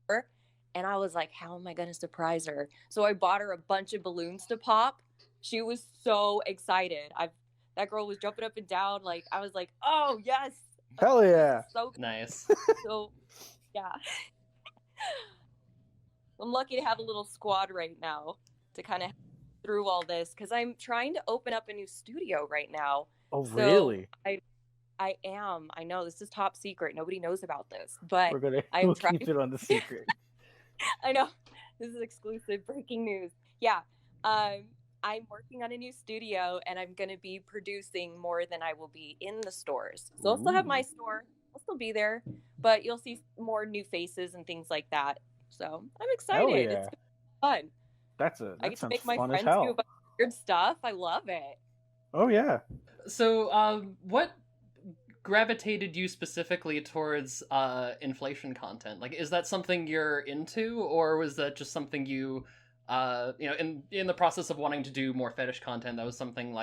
And I was like, how am I going to surprise her? So I bought her a bunch of balloons to pop. She was so excited. That girl was jumping up and down. I was like, oh yes. Hell yeah. So nice. So yeah. I'm lucky to have a little squad right now to kind of through all this because I'm trying to open up a new studio right now. Oh, really? I am. I know this is top secret. Nobody knows about this, but we'll keep it on the secret. I know. This is exclusive breaking news. Yeah. I'm working on a new studio and I'm going to be producing more than I will be in the stores. So I'll still have my store. I'll still be there, but you'll see more new faces and things like that. So I'm excited. Yeah. It's fun. I get to make my friends do a bunch of weird stuff. I love it. Oh yeah. So what gravitated you specifically towards inflation content? Is that something you're into, or was that just something you in the process of wanting to do more fetish content, that was something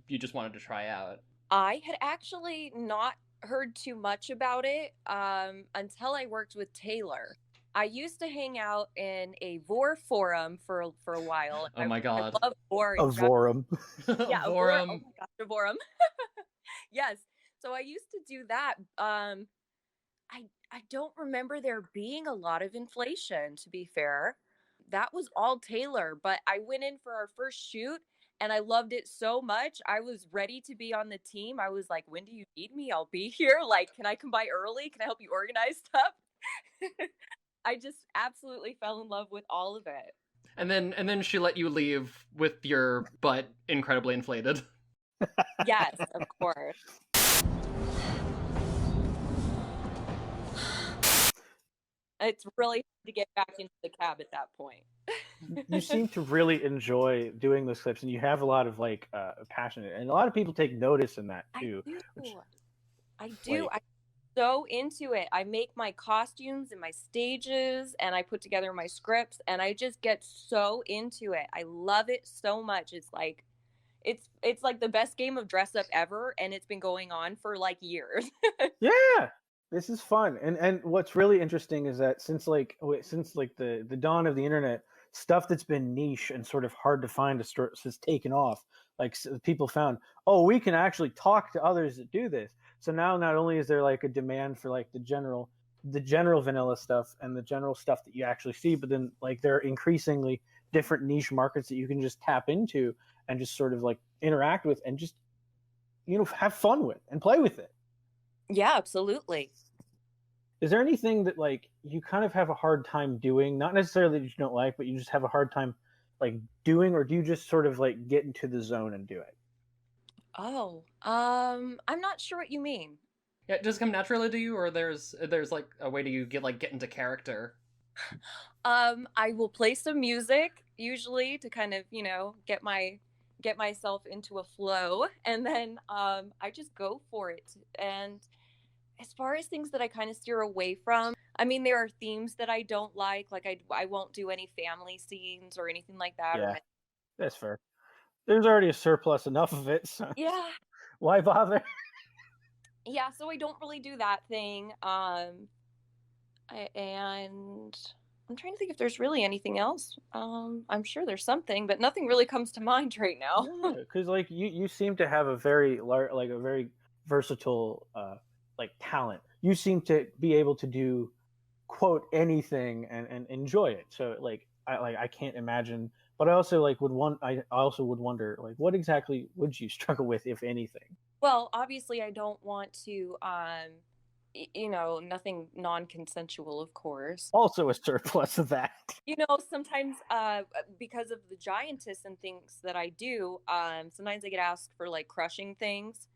you just wanted to try out? I had actually not heard too much about it until I worked with Taylor. I used to hang out in a vor forum for a while. Oh my god. I love vor. A vorum. Yeah, a vorum. Oh my gosh, a vorum. Yes. So I used to do that. I don't remember there being a lot of inflation, to be fair. That was all Taylor, but I went in for our first shoot and I loved it so much. I was ready to be on the team. I was like, when do you need me? I'll be here. Can I come by early? Can I help you organize stuff? I just absolutely fell in love with all of it. And then she let you leave with your butt incredibly inflated. Yes, of course. It's really hard to get back into the cab at that point. You seem to really enjoy doing those clips, and you have a lot of passion, and a lot of people take notice in that too. I do. I'm so into it. I make my costumes and my stages, and I put together my scripts, and I just get so into it. I love it so much. It's like the best game of dress up ever, and it's been going on for years. Yeah. This is fun, and what's really interesting is that since the dawn of the internet, stuff that's been niche and sort of hard to find has taken off. Like people found, oh, we can actually talk to others that do this. So now not only is there like a demand for like the general vanilla stuff and the general stuff that you actually see, but then like there are increasingly different niche markets that you can just tap into and just sort of like interact with and just have fun with and play with it. Yeah, absolutely. Is there anything that like you kind of have a hard time doing, not necessarily that you don't like, but you just have a hard time like doing, or do you just sort of like get into the zone and do it? Oh, I'm not sure what you mean. Yeah, does it come naturally to you, or there's like a way to you get into character? I will play some music usually to kind of, get myself into a flow, and then I just go for it. And as far as things that I kind of steer away from, I mean, there are themes that I don't like I won't do any family scenes or anything like that. Yeah, that's fair. There's already a surplus enough of it, so Yeah. Why bother? Yeah, so I don't really do that thing. And I'm trying to think if there's really anything else. I'm sure there's something, but nothing really comes to mind right now. Because like you seem to have a very a very versatile like talent. You seem to be able to do quote anything and enjoy it. So like I can't imagine. But I also would wonder like what exactly would you struggle with, if anything? Well, obviously I don't want to nothing non-consensual, of course. Also a surplus of that. Sometimes because of the giantess and things that I do, sometimes I get asked for like crushing things.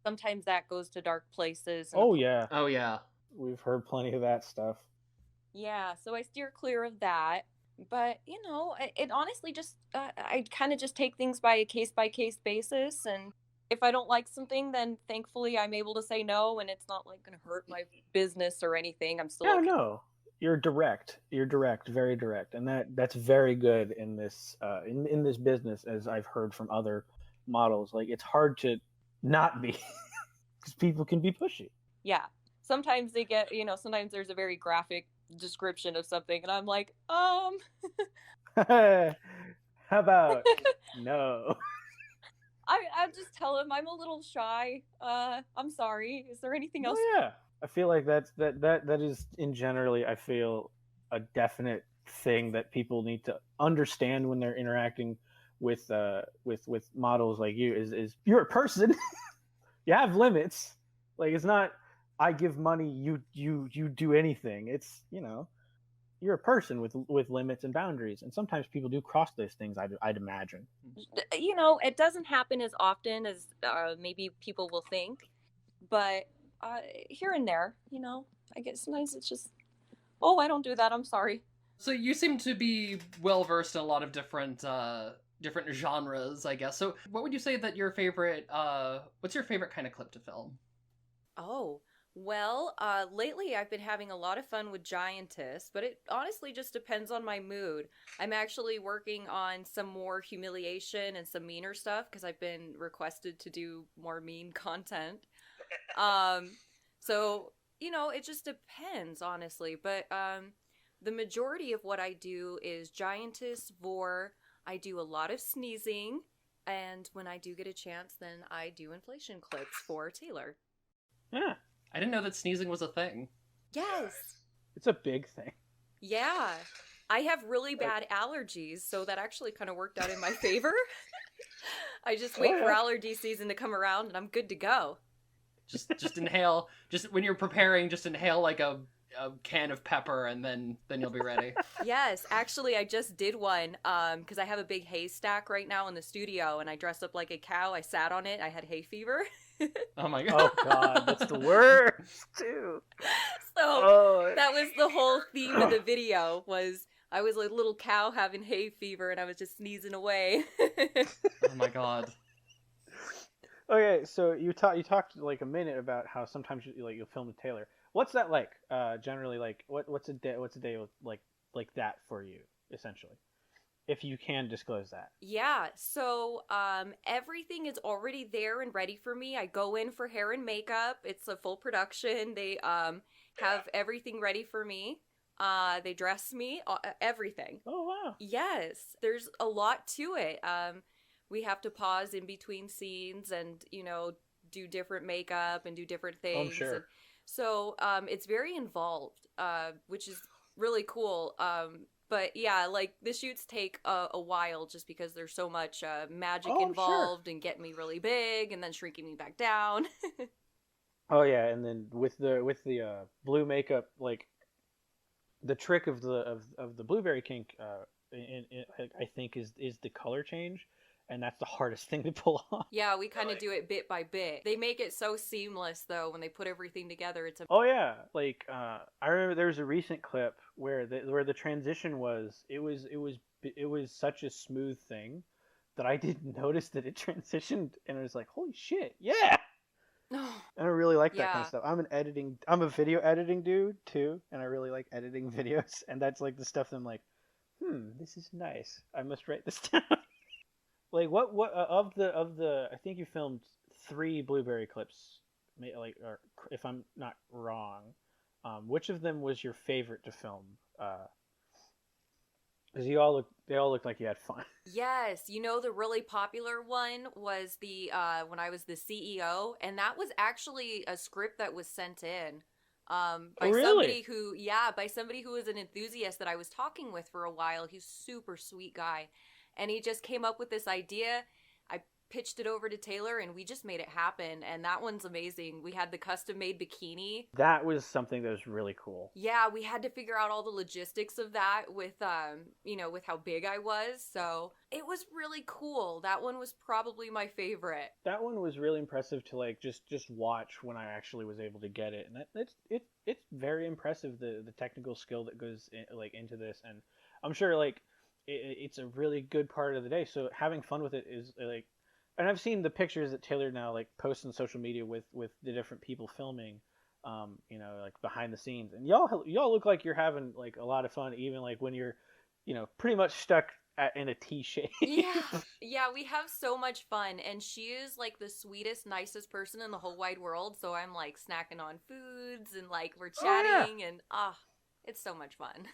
Sometimes that goes to dark places. Oh yeah. Oh yeah. We've heard plenty of that stuff. Yeah, so I steer clear of that. But, it honestly just, I kind of just take things by a case-by-case basis. And if I don't like something, then thankfully I'm able to say no, and it's not like going to hurt my business or anything. I'm still okay. No. You're direct, very direct. And that's very good in this in this business, as I've heard from other models. Like, it's hard to not be, because people can be pushy. Yeah. Sometimes they get, sometimes there's a very graphic description of something, and I'm like, How about no? I just tell him I'm a little shy. I'm sorry. Is there anything else? Oh, yeah. I feel like that is in generally, I feel, a definite thing that people need to understand when they're interacting with models like you is you're a person. You have limits. Like, it's not I give money, you do anything. It's, you're a person with limits and boundaries, and sometimes people do cross those things. I'd imagine. It doesn't happen as often as maybe people will think, but here and there, I guess sometimes it's just, oh, I don't do that. I'm sorry. So you seem to be well versed in a lot of different genres, I guess. So what would you say that your favorite? What's your favorite kind of clip to film? Oh. Well, lately I've been having a lot of fun with Giantess, but it honestly just depends on my mood. I'm actually working on some more humiliation and some meaner stuff because I've been requested to do more mean content. So, it just depends, honestly. But the majority of what I do is Giantess, Vor. I do a lot of sneezing, and when I do get a chance, then I do inflation clips for Taylor. Yeah. I didn't know that sneezing was a thing. Yes. It's a big thing. Yeah. I have really bad allergies, so that actually kind of worked out in my favor. I just wait for allergy season to come around and I'm good to go. Just inhale. Just when you're preparing, just inhale like a can of pepper, and then you'll be ready. Yes, actually I just did one because I have a big hay stack right now in the studio, and I dressed up like a cow. I sat on it. I had hay fever. Oh my god. Oh god, that's the worst too. So that was the whole theme of the video, was I was a little cow having hay fever and I was just sneezing away. Oh my god. Okay, so you talked like a minute about how sometimes you'll film with Taylor. What's that like? Generally, like what's a day like that for you, essentially? if you can disclose that. Yeah, so everything is already there and ready for me. I go in for hair and makeup. It's a full production. They have everything ready for me. They dress me, everything. Oh, wow. Yes, there's a lot to it. We have to pause in between scenes and, do different makeup and do different things. I'm sure. And so it's very involved, which is really cool. But yeah, like the shoots take a while just because there's so much magic involved and getting me really big and then shrinking me back down. Oh yeah, and then with the blue makeup, like the trick of the blueberry kink, I think is the color change, and that's the hardest thing to pull off. Yeah, we kind of do it bit by bit. They make it so seamless though when they put everything together. Oh yeah, like I remember there was a recent clip where the transition was such a smooth thing that I didn't notice that it transitioned, and I was like, holy shit, yeah. And I really like that kind of stuff. I'm a video editing dude too, and I really like editing videos, and that's like the stuff that I'm like, this is nice. I must write this down. Like what of the I think you filmed 3 blueberry clips, like, or if I'm not wrong, which of them was your favorite to film? Because they all looked like you had fun. Yes, the really popular one was the when I was the CEO, and that was actually a script that was sent in by somebody who was an enthusiast that I was talking with for a while. He's a super sweet guy, and he just came up with this idea. I pitched it over to Taylor, and we just made it happen, and that one's amazing. We had the custom-made bikini. That was something that was really cool. Yeah, we had to figure out all the logistics of that with, with how big I was, so it was really cool. That one was probably my favorite. That one was really impressive to, like, just watch when I actually was able to get it, and it's very impressive, the technical skill that goes into this, and I'm sure, like, it's a really good part of the day, so having fun with it is, like, and I've seen the pictures that Taylor now like posts on social media with the different people filming, like behind the scenes, and y'all look like you're having like a lot of fun, even like when you're, pretty much stuck in a T shape. Yeah, we have so much fun, and she is like the sweetest, nicest person in the whole wide world. So I'm like snacking on foods and like we're chatting, and it's so much fun.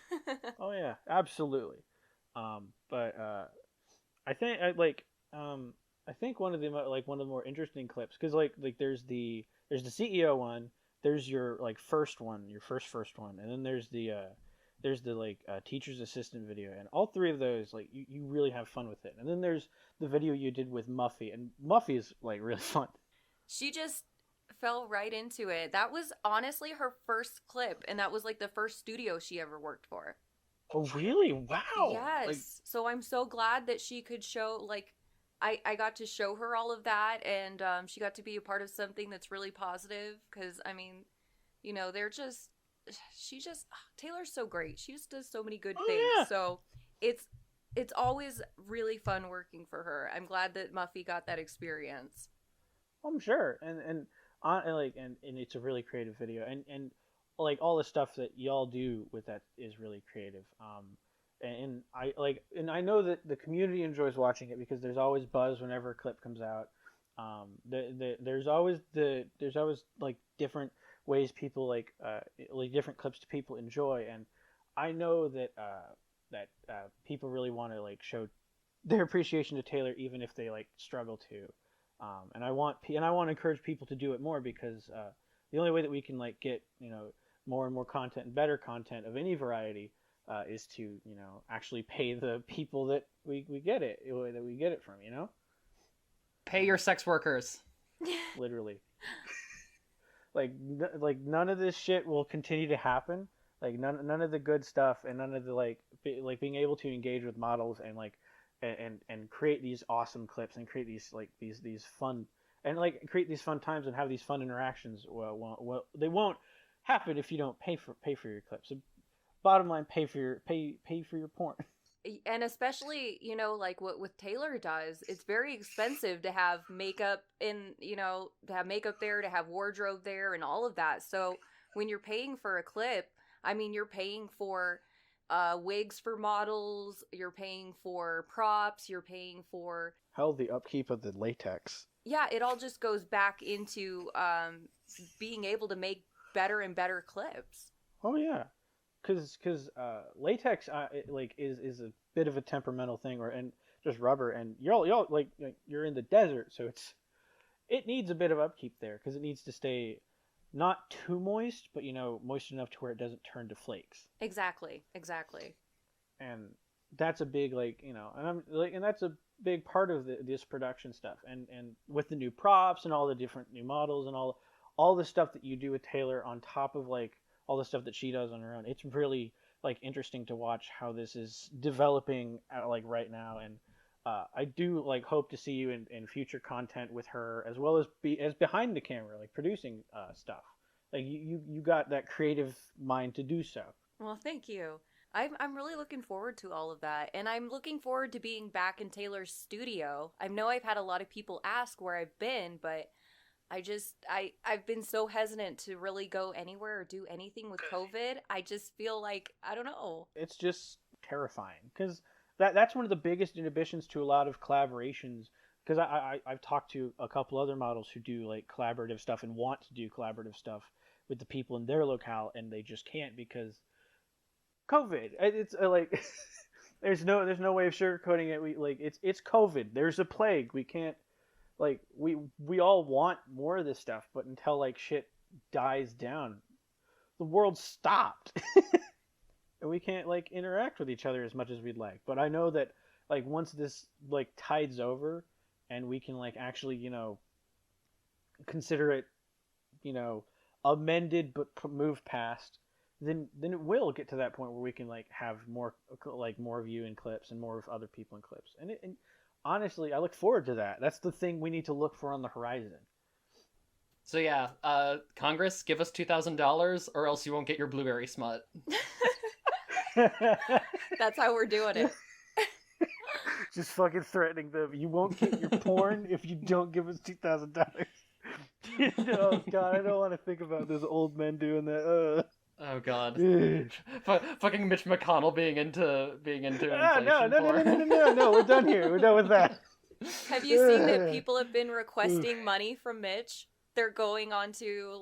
Oh yeah, absolutely. But I think I think one of the more interesting clips, because like there's the CEO one, there's your like first one, your first one, and then there's the teacher's assistant video, and all 3 of those, like, you really have fun with it. And then there's the video you did with Muffy, and Muffy is like really fun. She just fell right into it. That was honestly her first clip, and that was like the first studio she ever worked for. Oh really? Wow. Yes. So I'm so glad that she could show, like, I got to show her all of that, and she got to be a part of something that's really positive, because, I mean, Taylor's so great. She just does so many good things. Yeah. So it's always really fun working for her. I'm glad that Muffy got that experience. I'm sure. And it's a really creative video, and like all the stuff that y'all do with that is really creative. And I know that the community enjoys watching it because there's always buzz whenever a clip comes out. There's always like different ways people like different clips to people enjoy, and I know that people really want to like show their appreciation to Taylor even if they like struggle to. And I want to encourage people to do it more, because the only way that we can like get more and more content and better content of any variety is to actually pay the people that we get it from. Pay your sex workers. Literally. like none of this shit will continue to happen. Like none of the good stuff, and none of the like being able to engage with models and like and create these awesome clips and create these like these fun and like create these fun times and have these fun interactions. Well, they won't happen if you don't pay for your clips. So bottom line, pay for your porn. And especially, like what Taylor does, it's very expensive to have makeup to have makeup there, to have wardrobe there, and all of that. So when you're paying for a clip, I mean, you're paying for wigs for models, you're paying for props, you're paying for... Hell, the upkeep of the latex. Yeah, it all just goes back into being able to make better and better clips. Oh yeah, because latex is a bit of a temperamental thing, and just rubber, and y'all like you're in the desert, so it needs a bit of upkeep there because it needs to stay not too moist, but moist enough to where it doesn't turn to flakes. Exactly. And that's a big and that's a big part of this production stuff, and with the new props and all the different new models and all the stuff that you do with Taylor on top of all the stuff that she does on her own. It's really interesting to watch how this is developing right now, and I do hope to see you in future content with her, as well as behind the camera, producing stuff. You got that creative mind to do so. Well, thank you. I'm really looking forward to all of that, and I'm looking forward to being back in Taylor's studio. I know I've had a lot of people ask where I've been, but I've been so hesitant to really go anywhere or do anything with COVID. I just feel like, I don't know. It's just terrifying, because that's one of the biggest inhibitions to a lot of collaborations, because I've talked to a couple other models who do collaborative stuff and want to do collaborative stuff with the people in their locale, and they just can't because COVID. It's there's no way of sugarcoating it. It's COVID. There's a plague. We can't we all want more of this stuff, but until shit dies down, the world stopped. And we can't interact with each other as much as we'd like. But I know that once this tides over and we can actually consider it amended but moved past, then it will get to that point where we can have more more of you in clips and more of other people in clips, and honestly, I look forward to that. That's the thing we need to look for on the horizon. So yeah, Congress, give us $2,000 or else you won't get your blueberry smut. That's how we're doing it. Just fucking threatening them. You won't get your porn if you don't give us $2,000. Oh god, I don't want to think about those old men doing that. Oh god. Fucking Mitch McConnell being into inflation. No, we're done here. We're done with that. Have you seen that people have been requesting money from Mitch? They're going on to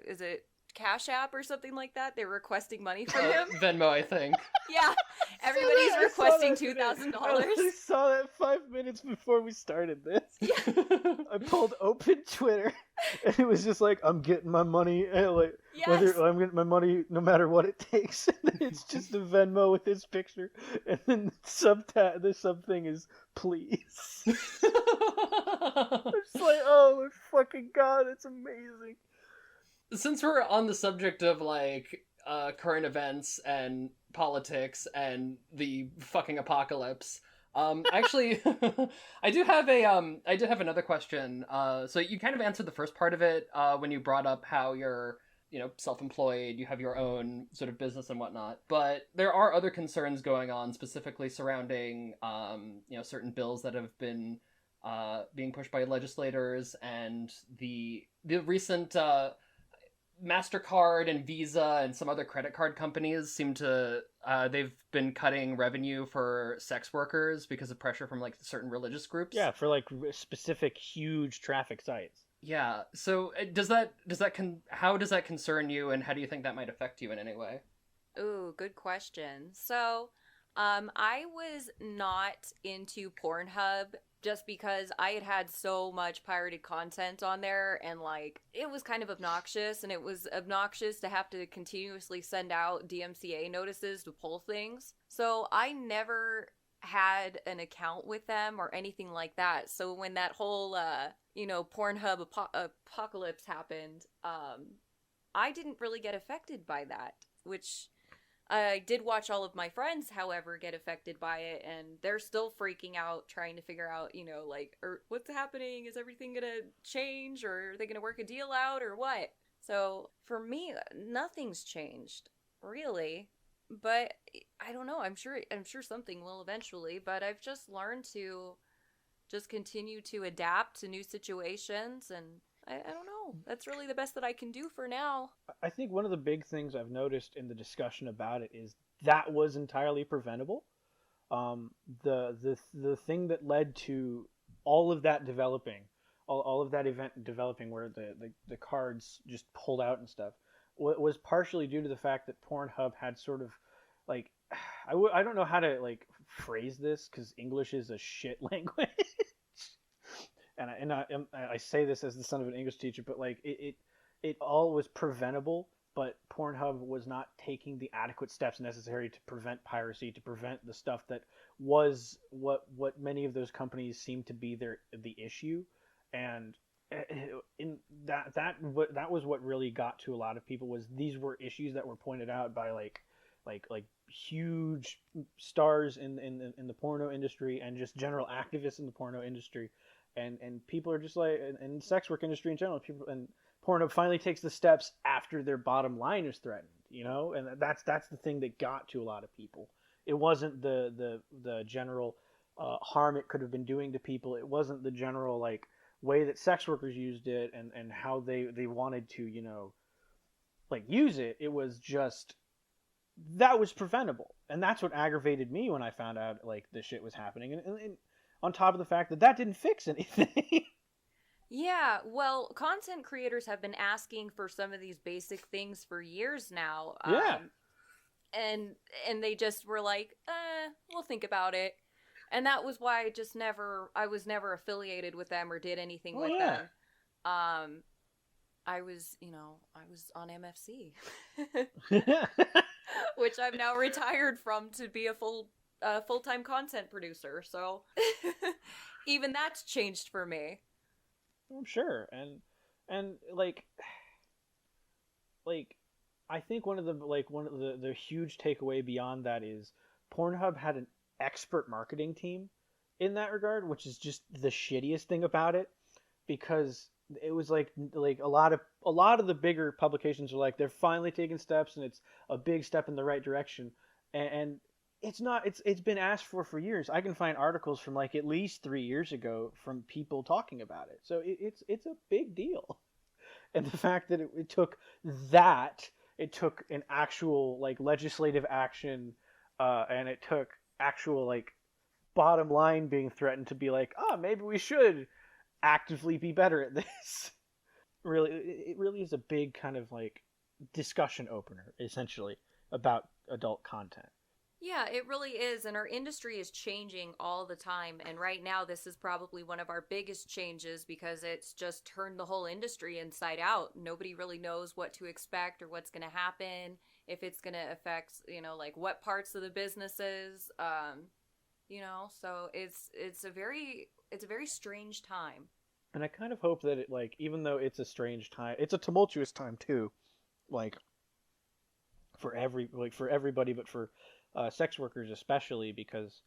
is it Cash App or something like that? They're requesting money from him. Venmo, I think. Yeah. Everybody's requesting $2,000. I saw that 5 minutes before we started this. Yeah. I pulled open Twitter, and it was just I'm getting my money, and yes. whether I'm getting my money no matter what it takes. And it's just a Venmo with his picture, and then the sub thing is please. I'm just oh my fucking god, it's amazing. Since we're on the subject of current events and politics and the fucking apocalypse, actually, I do have another question. So you kind of answered the first part of it when you brought up how you're self-employed, you have your own sort of business and whatnot. But there are other concerns going on, specifically surrounding certain bills that have been being pushed by legislators, and the recent MasterCard and Visa and some other credit card companies seem to they've been cutting revenue for sex workers because of pressure from certain religious groups. Yeah, for specific huge traffic sites. Yeah. So how does that concern you, and how do you think that might affect you in any way? Ooh, good question. So, I was not into Pornhub just because I had so much pirated content on there, and it was kind of obnoxious, and it was obnoxious to have to continuously send out DMCA notices to pull things. So I never had an account with them or anything like that. So when that whole Pornhub apocalypse happened, I didn't really get affected by that, which I did watch all of my friends, however, get affected by it, and they're still freaking out, trying to figure out, what's happening? Is everything gonna change, or are they gonna work a deal out, or what? So, for me, nothing's changed, really. But, I don't know, I'm sure something will eventually, but I've just learned to just continue to adapt to new situations, and I don't know. That's really the best that I can do for now. I think one of the big things I've noticed in the discussion about it is that was entirely preventable. The thing that led to all of that developing, all of that event developing, where the cards just pulled out and stuff, was partially due to the fact that Pornhub had sort of like, I don't know how to like phrase this because English is a shit language, and I say this as the son of an English teacher, but like it all was preventable. But Pornhub was not taking the adequate steps necessary to prevent piracy, to prevent the stuff that was what many of those companies seemed to be the issue, and in that was what really got to a lot of people. Was these were issues that were pointed out by like huge stars in the porno industry and just general activists in the porno industry, and people are just like, and sex work industry in general, people, and Pornhub finally takes the steps after their bottom line is threatened, you know, and that's the thing that got to a lot of people. It wasn't the general harm it could have been doing to people. It wasn't the general like way that sex workers used it and how they wanted to, you know, like use it. It was just that was preventable, and that's what aggravated me when I found out like this shit was happening, and on top of the fact that that didn't fix anything. Yeah, well, content creators have been asking for some of these basic things for years now. Yeah. And they just were like, we'll think about it. And that was why I was never affiliated with them or did anything with them. I was on MFC. Which I'm now retired from to be a full-time content producer. So even that's changed for me. I'm sure, and like I think one of the huge takeaway beyond that is Pornhub had an expert marketing team in that regard, which is just the shittiest thing about it, because it was like a lot of the bigger publications are like, they're finally taking steps and it's a big step in the right direction, and it's not. It's been asked for years. I can find articles from like at least 3 years ago from people talking about it. So it's a big deal. And the fact that it took an actual like legislative action, and it took actual like bottom line being threatened to be like, maybe we should actively be better at this. It really is a big kind of like discussion opener, essentially, about adult content. Yeah, it really is, and our industry is changing all the time, and right now this is probably one of our biggest changes because it's just turned the whole industry inside out. Nobody really knows what to expect or what's going to happen, if it's going to affect, like what parts of the businesses, so it's a very strange time. And I kind of hope that it, like, even though it's a strange time, it's a tumultuous time too, like for everybody, but for sex workers especially, because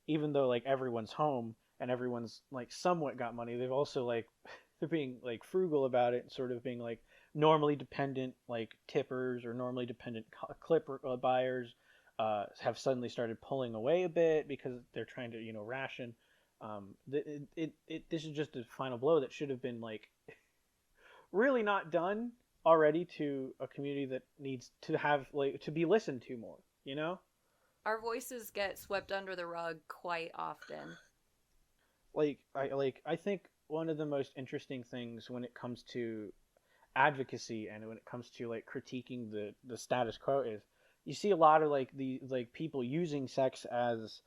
even though like everyone's home and everyone's like somewhat got money, they've also like they're being like frugal about it, sort of being like normally dependent like tippers or normally dependent clip buyers have suddenly started pulling away a bit because they're trying to ration. This is just a final blow that should have been like really not done already to a community that needs to have like to be listened to more. Our voices get swept under the rug quite often. I think one of the most interesting things when it comes to advocacy and when it comes to like critiquing the status quo is you see a lot of like the like people using sex as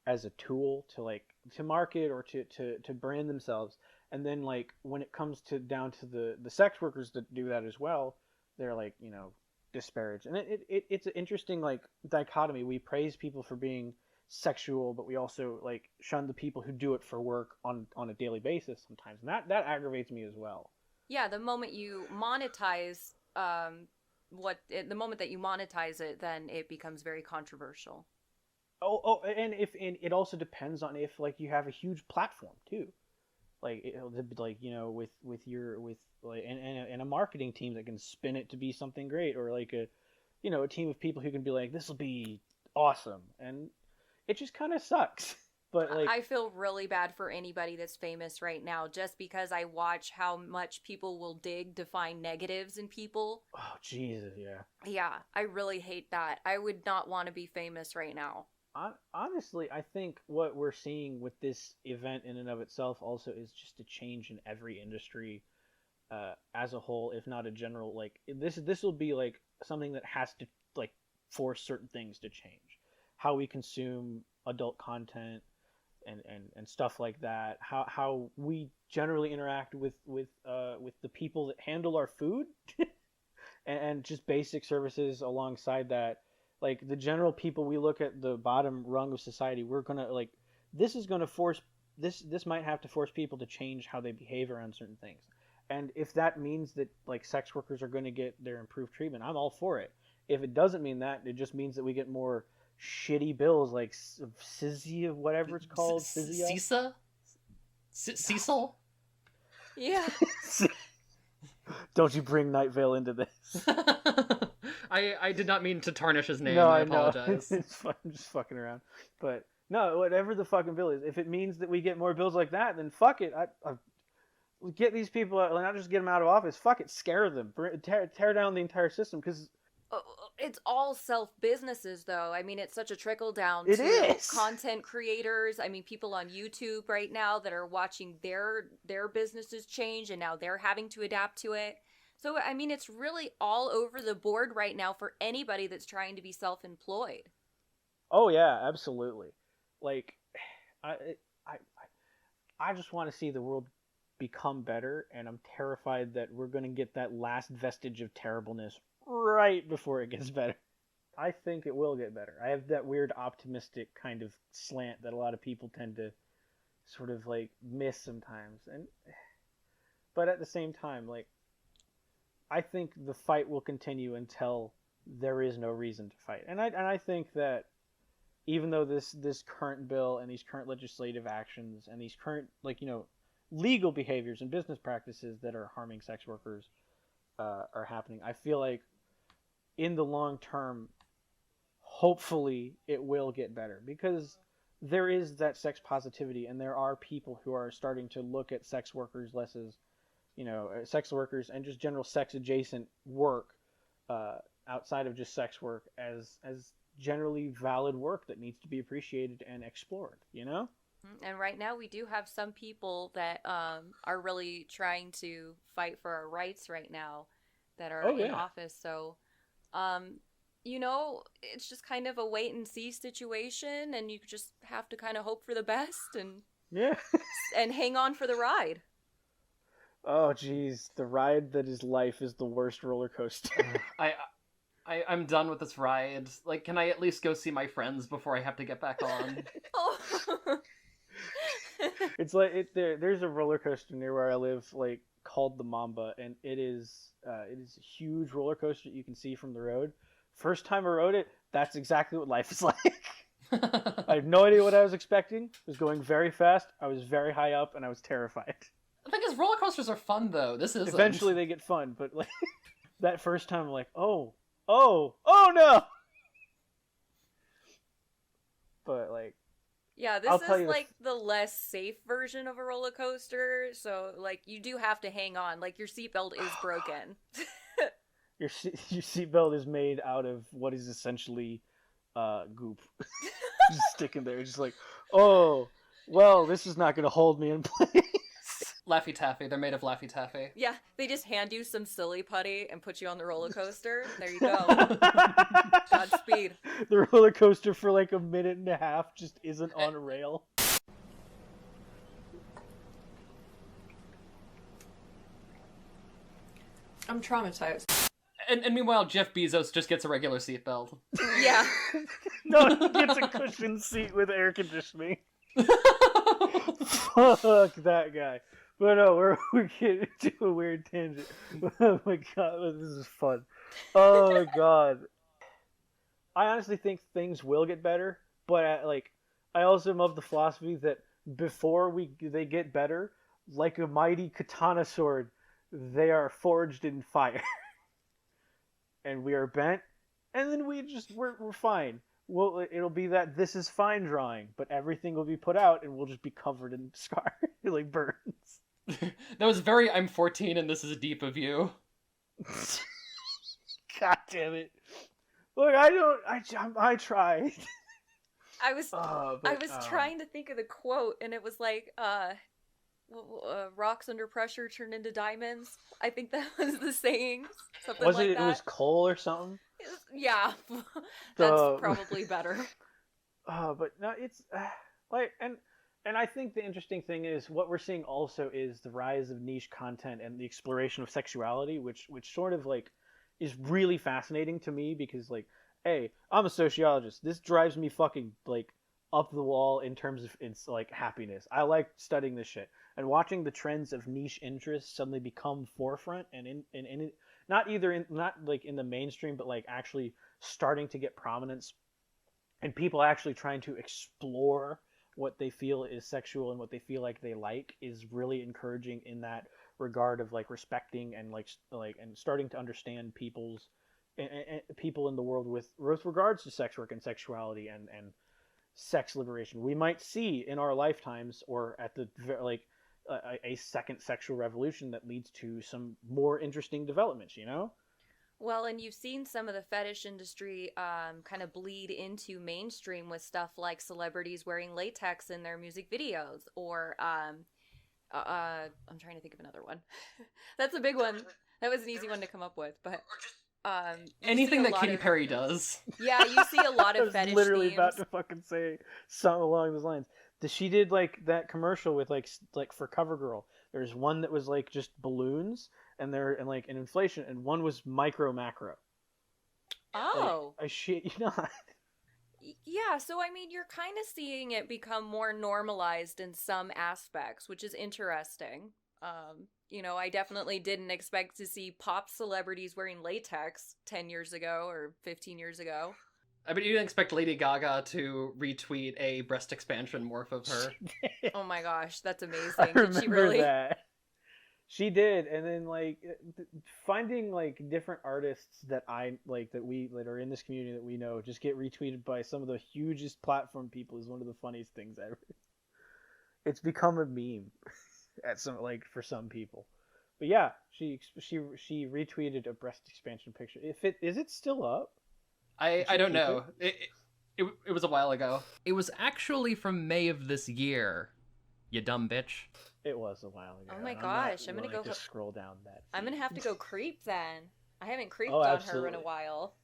a tool to market or to brand themselves, and then like when it comes down to the sex workers that do that as well, they're like disparaged. And it's an interesting like dichotomy. We praise people for being sexual, but we also like shun the people who do it for work on a daily basis sometimes, and that aggravates me as well. Yeah, the moment you monetize the moment that you monetize it, then it becomes very controversial. And it also depends on if like you have a huge platform too, like and a marketing team that can spin it to be something great, or like a team of people who can be like, this will be awesome, and it just kind of sucks. But like, I feel really bad for anybody that's famous right now just because I watch how much people will dig to find negatives in people. oh Jesus, yeah. Yeah, I really hate that. I would not want to be famous right now. Honestly, I think what we're seeing with this event in and of itself also is just a change in every industry as a whole, if not a general, like this will be like something that has to like force certain things to change. How we consume adult content and stuff like that. How we generally interact with the people that handle our food and just basic services alongside that. Like the general people, we look at the bottom rung of society, we're gonna like this is gonna force this might have to force people to change how they behave around certain things. And if that means that like sex workers are going to get their improved treatment, I'm all for it. If it doesn't mean that, it just means that we get more shitty bills like Sizzy, whatever it's called. Cecil? Cecil? Yeah. Don't you bring Night Vale into this. I did not mean to tarnish his name. No, I I know. apologize. I'm just fucking around. But no, whatever the fucking bill is, if it means that we get more bills like that, then fuck it. I get these people, not just get them out of office. Fuck it, scare them, tear down the entire system. Because it's all self-businesses, though. I mean, it's such a trickle-down it to is. Content creators. I mean, people on YouTube right now that are watching their businesses change, and now they're having to adapt to it. So, I mean, it's really all over the board right now for anybody that's trying to be self-employed. Oh yeah, absolutely. Like, I just want to see the world become better, and I'm terrified that we're going to get that last vestige of terribleness right before it gets better. I think it will get better. I have that weird optimistic kind of slant that a lot of people tend to sort of like miss sometimes. But at the same time, like, I think the fight will continue until there is no reason to fight. And I think that even though this current bill and these current legislative actions and these current, like, legal behaviors and business practices that are harming sex workers are happening, I feel like in the long term, hopefully it will get better, because there is that sex positivity, and there are people who are starting to look at sex workers less as, sex workers and just general sex adjacent work outside of just sex work as generally valid work that needs to be appreciated and explored, And right now we do have some people that are really trying to fight for our rights right now that are in office. So, it's just kind of a wait and see situation, and you just have to kind of hope for the best and and hang on for the ride. Oh, geez. The ride that is life is the worst roller coaster. I'm done with this ride. Like, can I at least go see my friends before I have to get back on? Oh. It's like there's a roller coaster near where I live, like, called the Mamba, and it is a huge roller coaster you can see from the road. First time I rode it, that's exactly what life is like. I have no idea what I was expecting. It was going very fast. I was very high up, and I was terrified. The thing is, roller coasters are fun, though. This is eventually they get fun, but like that first time, I'm like, oh no. But like, yeah, this is like the less safe version of a roller coaster. So like, you do have to hang on. Like, your seatbelt is broken. Your seatbelt is made out of what is essentially goop. Just sticking there, just like, oh, well, this is not going to hold me in place. Laffy Taffy. They're made of Laffy Taffy. Yeah, they just hand you some silly putty and put you on the roller coaster. There you go. Godspeed. The roller coaster for like a minute and a half just isn't on a rail. I'm traumatized. And meanwhile, Jeff Bezos just gets a regular seatbelt. Yeah. No, he gets a cushioned seat with air conditioning. Fuck that guy. But no, we're getting into a weird tangent. Oh my god, this is fun. Oh my god. I honestly think things will get better, but I also love the philosophy that before they get better, like a mighty katana sword, they are forged in fire. And we are bent, and then we're fine. Well, it'll be that This Is Fine drawing, but everything will be put out and we'll just be covered in scars, like burns. That was very I'm 14 and this is deep of you. God damn it. Look, I tried. I was trying to think of the quote, and it was like, rocks under pressure turn into diamonds. I think that was the saying. Something Was like it? that. It was coal or something. Yeah, that's probably better. But no, it's like, and I think the interesting thing is what we're seeing also is the rise of niche content and the exploration of sexuality, which sort of like is really fascinating to me because like, hey, I'm a sociologist. This drives me fucking like up the wall in terms of its like happiness. I like studying this shit and watching the trends of niche interests suddenly become forefront and in not like in the mainstream, but like actually starting to get prominence and people actually trying to explore what they feel is sexual and what they feel like they like is really encouraging in that regard of like respecting and like and starting to understand people's and people in the world with regards to sex work and sexuality and sex liberation. We might see in our lifetimes or at the like a second sexual revolution that leads to some more interesting developments, you know? Well, and you've seen some of the fetish industry kind of bleed into mainstream with stuff like celebrities wearing latex in their music videos, or I'm trying to think of another one. That's a big one. That was an easy one to come up with, but anything that Katy Perry does. Yeah, you see a lot of fetish literally themes. about to fucking say something along those lines. She did like that commercial with like for CoverGirl. There's one that was like just balloons and like an inflation, and one was micro macro. Oh, like, I shit you not. Yeah, so I mean, you're kind of seeing it become more normalized in some aspects, which is interesting. You know, I definitely didn't expect to see pop celebrities wearing latex 10 years ago or 15 years ago. I bet you didn't expect Lady Gaga to retweet a breast expansion morph of her. Oh my gosh, that's amazing. I remember Did she really? that. She did, and then like finding like different artists that I like that are in this community that we know just get retweeted by some of the hugest platform people is one of the funniest things ever. It's become a meme at some like for some people, but yeah, she retweeted a breast expansion picture. Is it still up? I don't know. It was a while ago. It was actually from May of this year. You dumb bitch. It was a while ago. Oh my gosh, I'm gonna go scroll down that. I'm gonna have to go creep then. I haven't creeped on her in a while.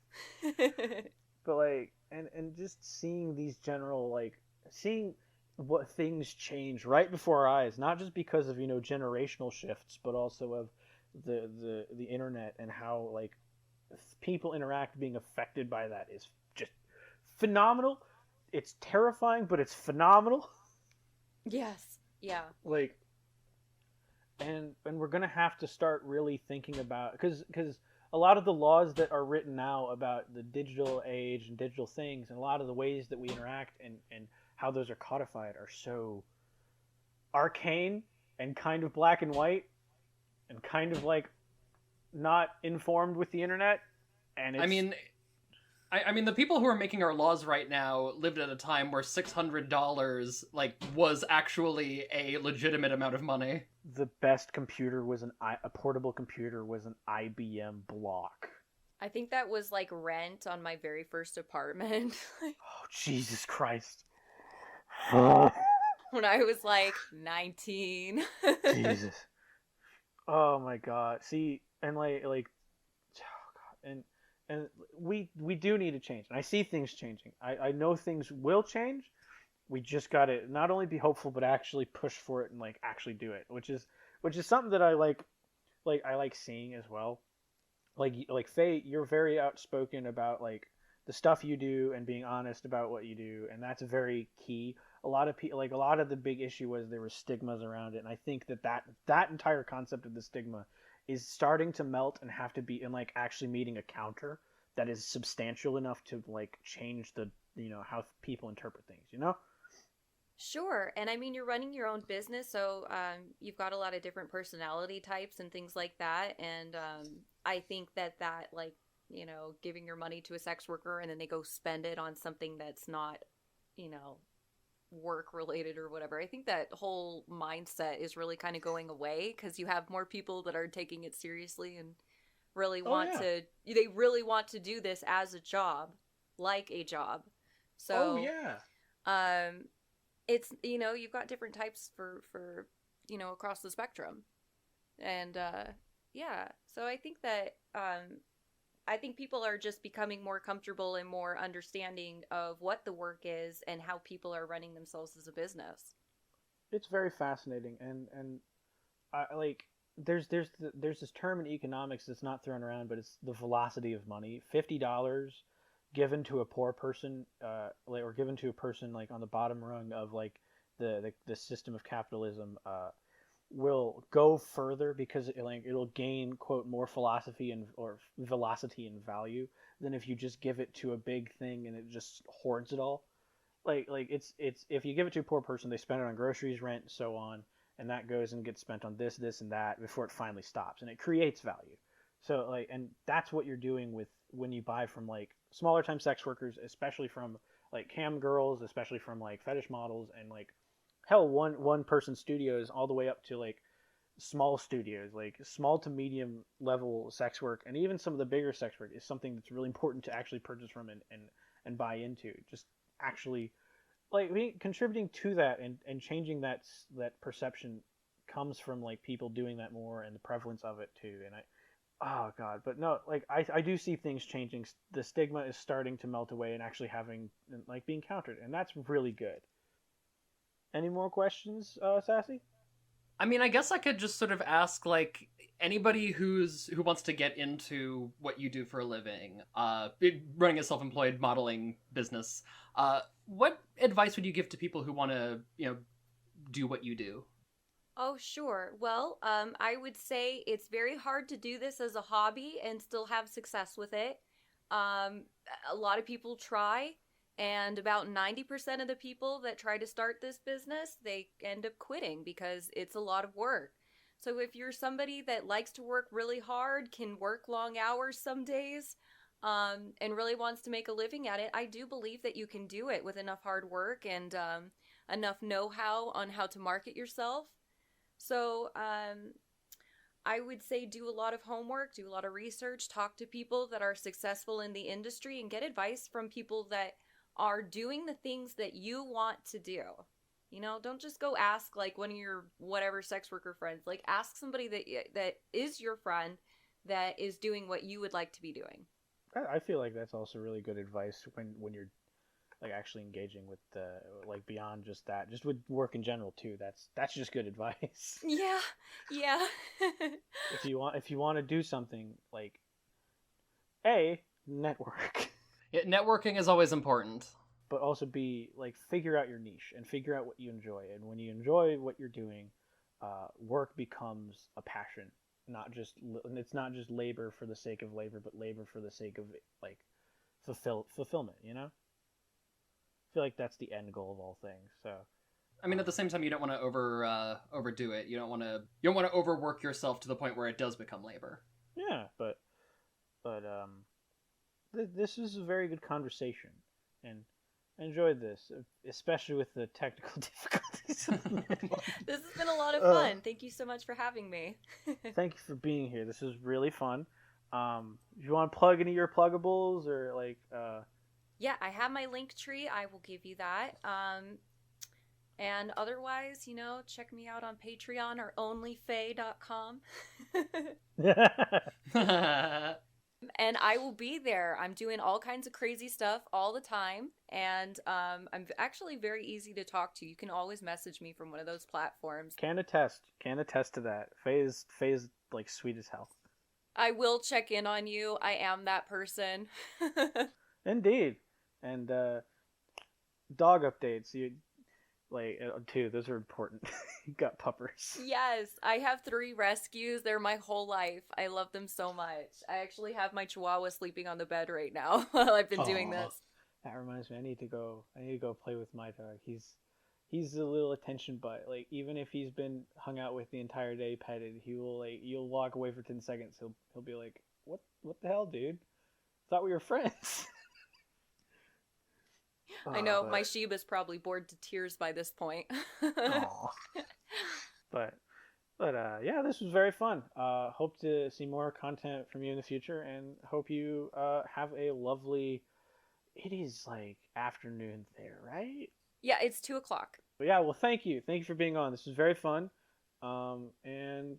But like, and just seeing these general like seeing what things change right before our eyes, not just because of generational shifts, but also of the internet and how like people interact, being affected by that is just phenomenal. It's terrifying, but it's phenomenal. Yes. Yeah. Like, and we're gonna have to start really thinking about because a lot of the laws that are written now about the digital age and digital things and a lot of the ways that we interact and how those are codified are so arcane and kind of black and white and kind of like not informed with the internet. And it's... I mean, the people who are making our laws right now lived at a time where $600 like was actually a legitimate amount of money. The best computer was a portable computer was an IBM Block. I think that was like rent on my very first apartment. Oh, Jesus Christ. When I was like 19. Jesus. Oh my God. See, and like, oh God, and we do need to change. And I see things changing. I know things will change. We just got to not only be hopeful, but actually push for it and like actually do it, which is something that I like seeing as well. Like Faye, you're very outspoken about like the stuff you do and being honest about what you do, and that's very key. A lot of people, like a lot of the big issue was there were stigmas around it, and I think that entire concept of the stigma is starting to melt and have to be in like actually meeting a counter that is substantial enough to like change the how people interpret things, Sure. And I mean, you're running your own business, so you've got a lot of different personality types and things like that. And I think that like giving your money to a sex worker and then they go spend it on something that's not, work related or whatever. I think that whole mindset is really kind of going away because you have more people that are taking it seriously and really they really want to do this as a job, like a job. So it's, you've got different types for across the spectrum. And so I think that I think people are just becoming more comfortable and more understanding of what the work is and how people are running themselves as a business. It's very fascinating, and there's this term in economics that's not thrown around, but it's the velocity of money. $50 given to a poor person, or given to a person like on the bottom rung of like the system of capitalism, will go further because it'll gain, quote, more philosophy or velocity and value than if you just give it to a big thing and it just hoards it all. Like it's if you give it to a poor person, they spend it on groceries, rent, so on, and that goes and gets spent on this and that before it finally stops, and it creates value. So and that's what you're doing with when you buy from like smaller time sex workers, especially from like cam girls, especially from like fetish models, and like hell, one person studios all the way up to like small studios, like small to medium level sex work, and even some of the bigger sex work is something that's really important to actually purchase from and buy into. Just actually contributing to that and changing that perception comes from like people doing that more and the prevalence of it too. And oh god, but no, like I do see things changing. The stigma is starting to melt away and actually having like being countered, and that's really good. Any more questions, Sassy? I mean, I guess I could just sort of ask, like, anybody who wants to get into what you do for a living, running a self-employed modeling business, what advice would you give to people who want to, do what you do? Oh, sure. Well, I would say it's very hard to do this as a hobby and still have success with it. A lot of people try. And about 90% of the people that try to start this business, they end up quitting because it's a lot of work. So if you're somebody that likes to work really hard, can work long hours some days, and really wants to make a living at it, I do believe that you can do it with enough hard work and enough know-how on how to market yourself. So I would say do a lot of homework, do a lot of research, talk to people that are successful in the industry, and get advice from people that are doing the things that you want to do. Don't just go ask like one of your whatever sex worker friends. Like ask somebody that is your friend that is doing what you would like to be doing. I feel like that's also really good advice when you're like actually engaging with like beyond just that, just with work in general too. That's just good advice. Yeah. If you want to do something, like network. Yeah, networking is always important. But also figure out your niche and figure out what you enjoy. And when you enjoy what you're doing, work becomes a passion. It's not just labor for the sake of labor, but labor for the sake of like fulfillment. I feel like that's the end goal of all things. So, I mean, at the same time, you don't want to overdo it. You don't want to overwork yourself to the point where it does become labor. Yeah, but this is a very good conversation, and I enjoyed this, especially with the technical difficulties. This has been a lot of fun. Thank you so much for having me. Thank you for being here. This was really fun. If you want to plug any of your pluggables or like... Yeah, I have my link tree. I will give you that. And otherwise, check me out on Patreon or onlyfaye.com. And I will be there. I'm doing all kinds of crazy stuff all the time. And I'm actually very easy to talk to. You can always message me from one of those platforms. Can attest to that. Faye is like sweet as hell. I will check in on you. I am that person. Indeed. And dog updates. Too. Those are important. You got puppers. Yes, I have 3 rescues. They're my whole life. I love them so much. I actually have my Chihuahua sleeping on the bed right now while I've been doing this. That reminds me. I need to go play with my dog. He's a little attention butt. Like even if he's been hung out with the entire day, petted, he will you'll walk away for 10 seconds. He'll be like, what the hell, dude? thought we were friends. I know, my Sheba's probably bored to tears by this point. But yeah, this was very fun. Hope to see more content from you in the future, and hope you have a lovely. It is like afternoon there, right? Yeah, it's 2:00. But yeah, well, thank you for being on. This was very fun, and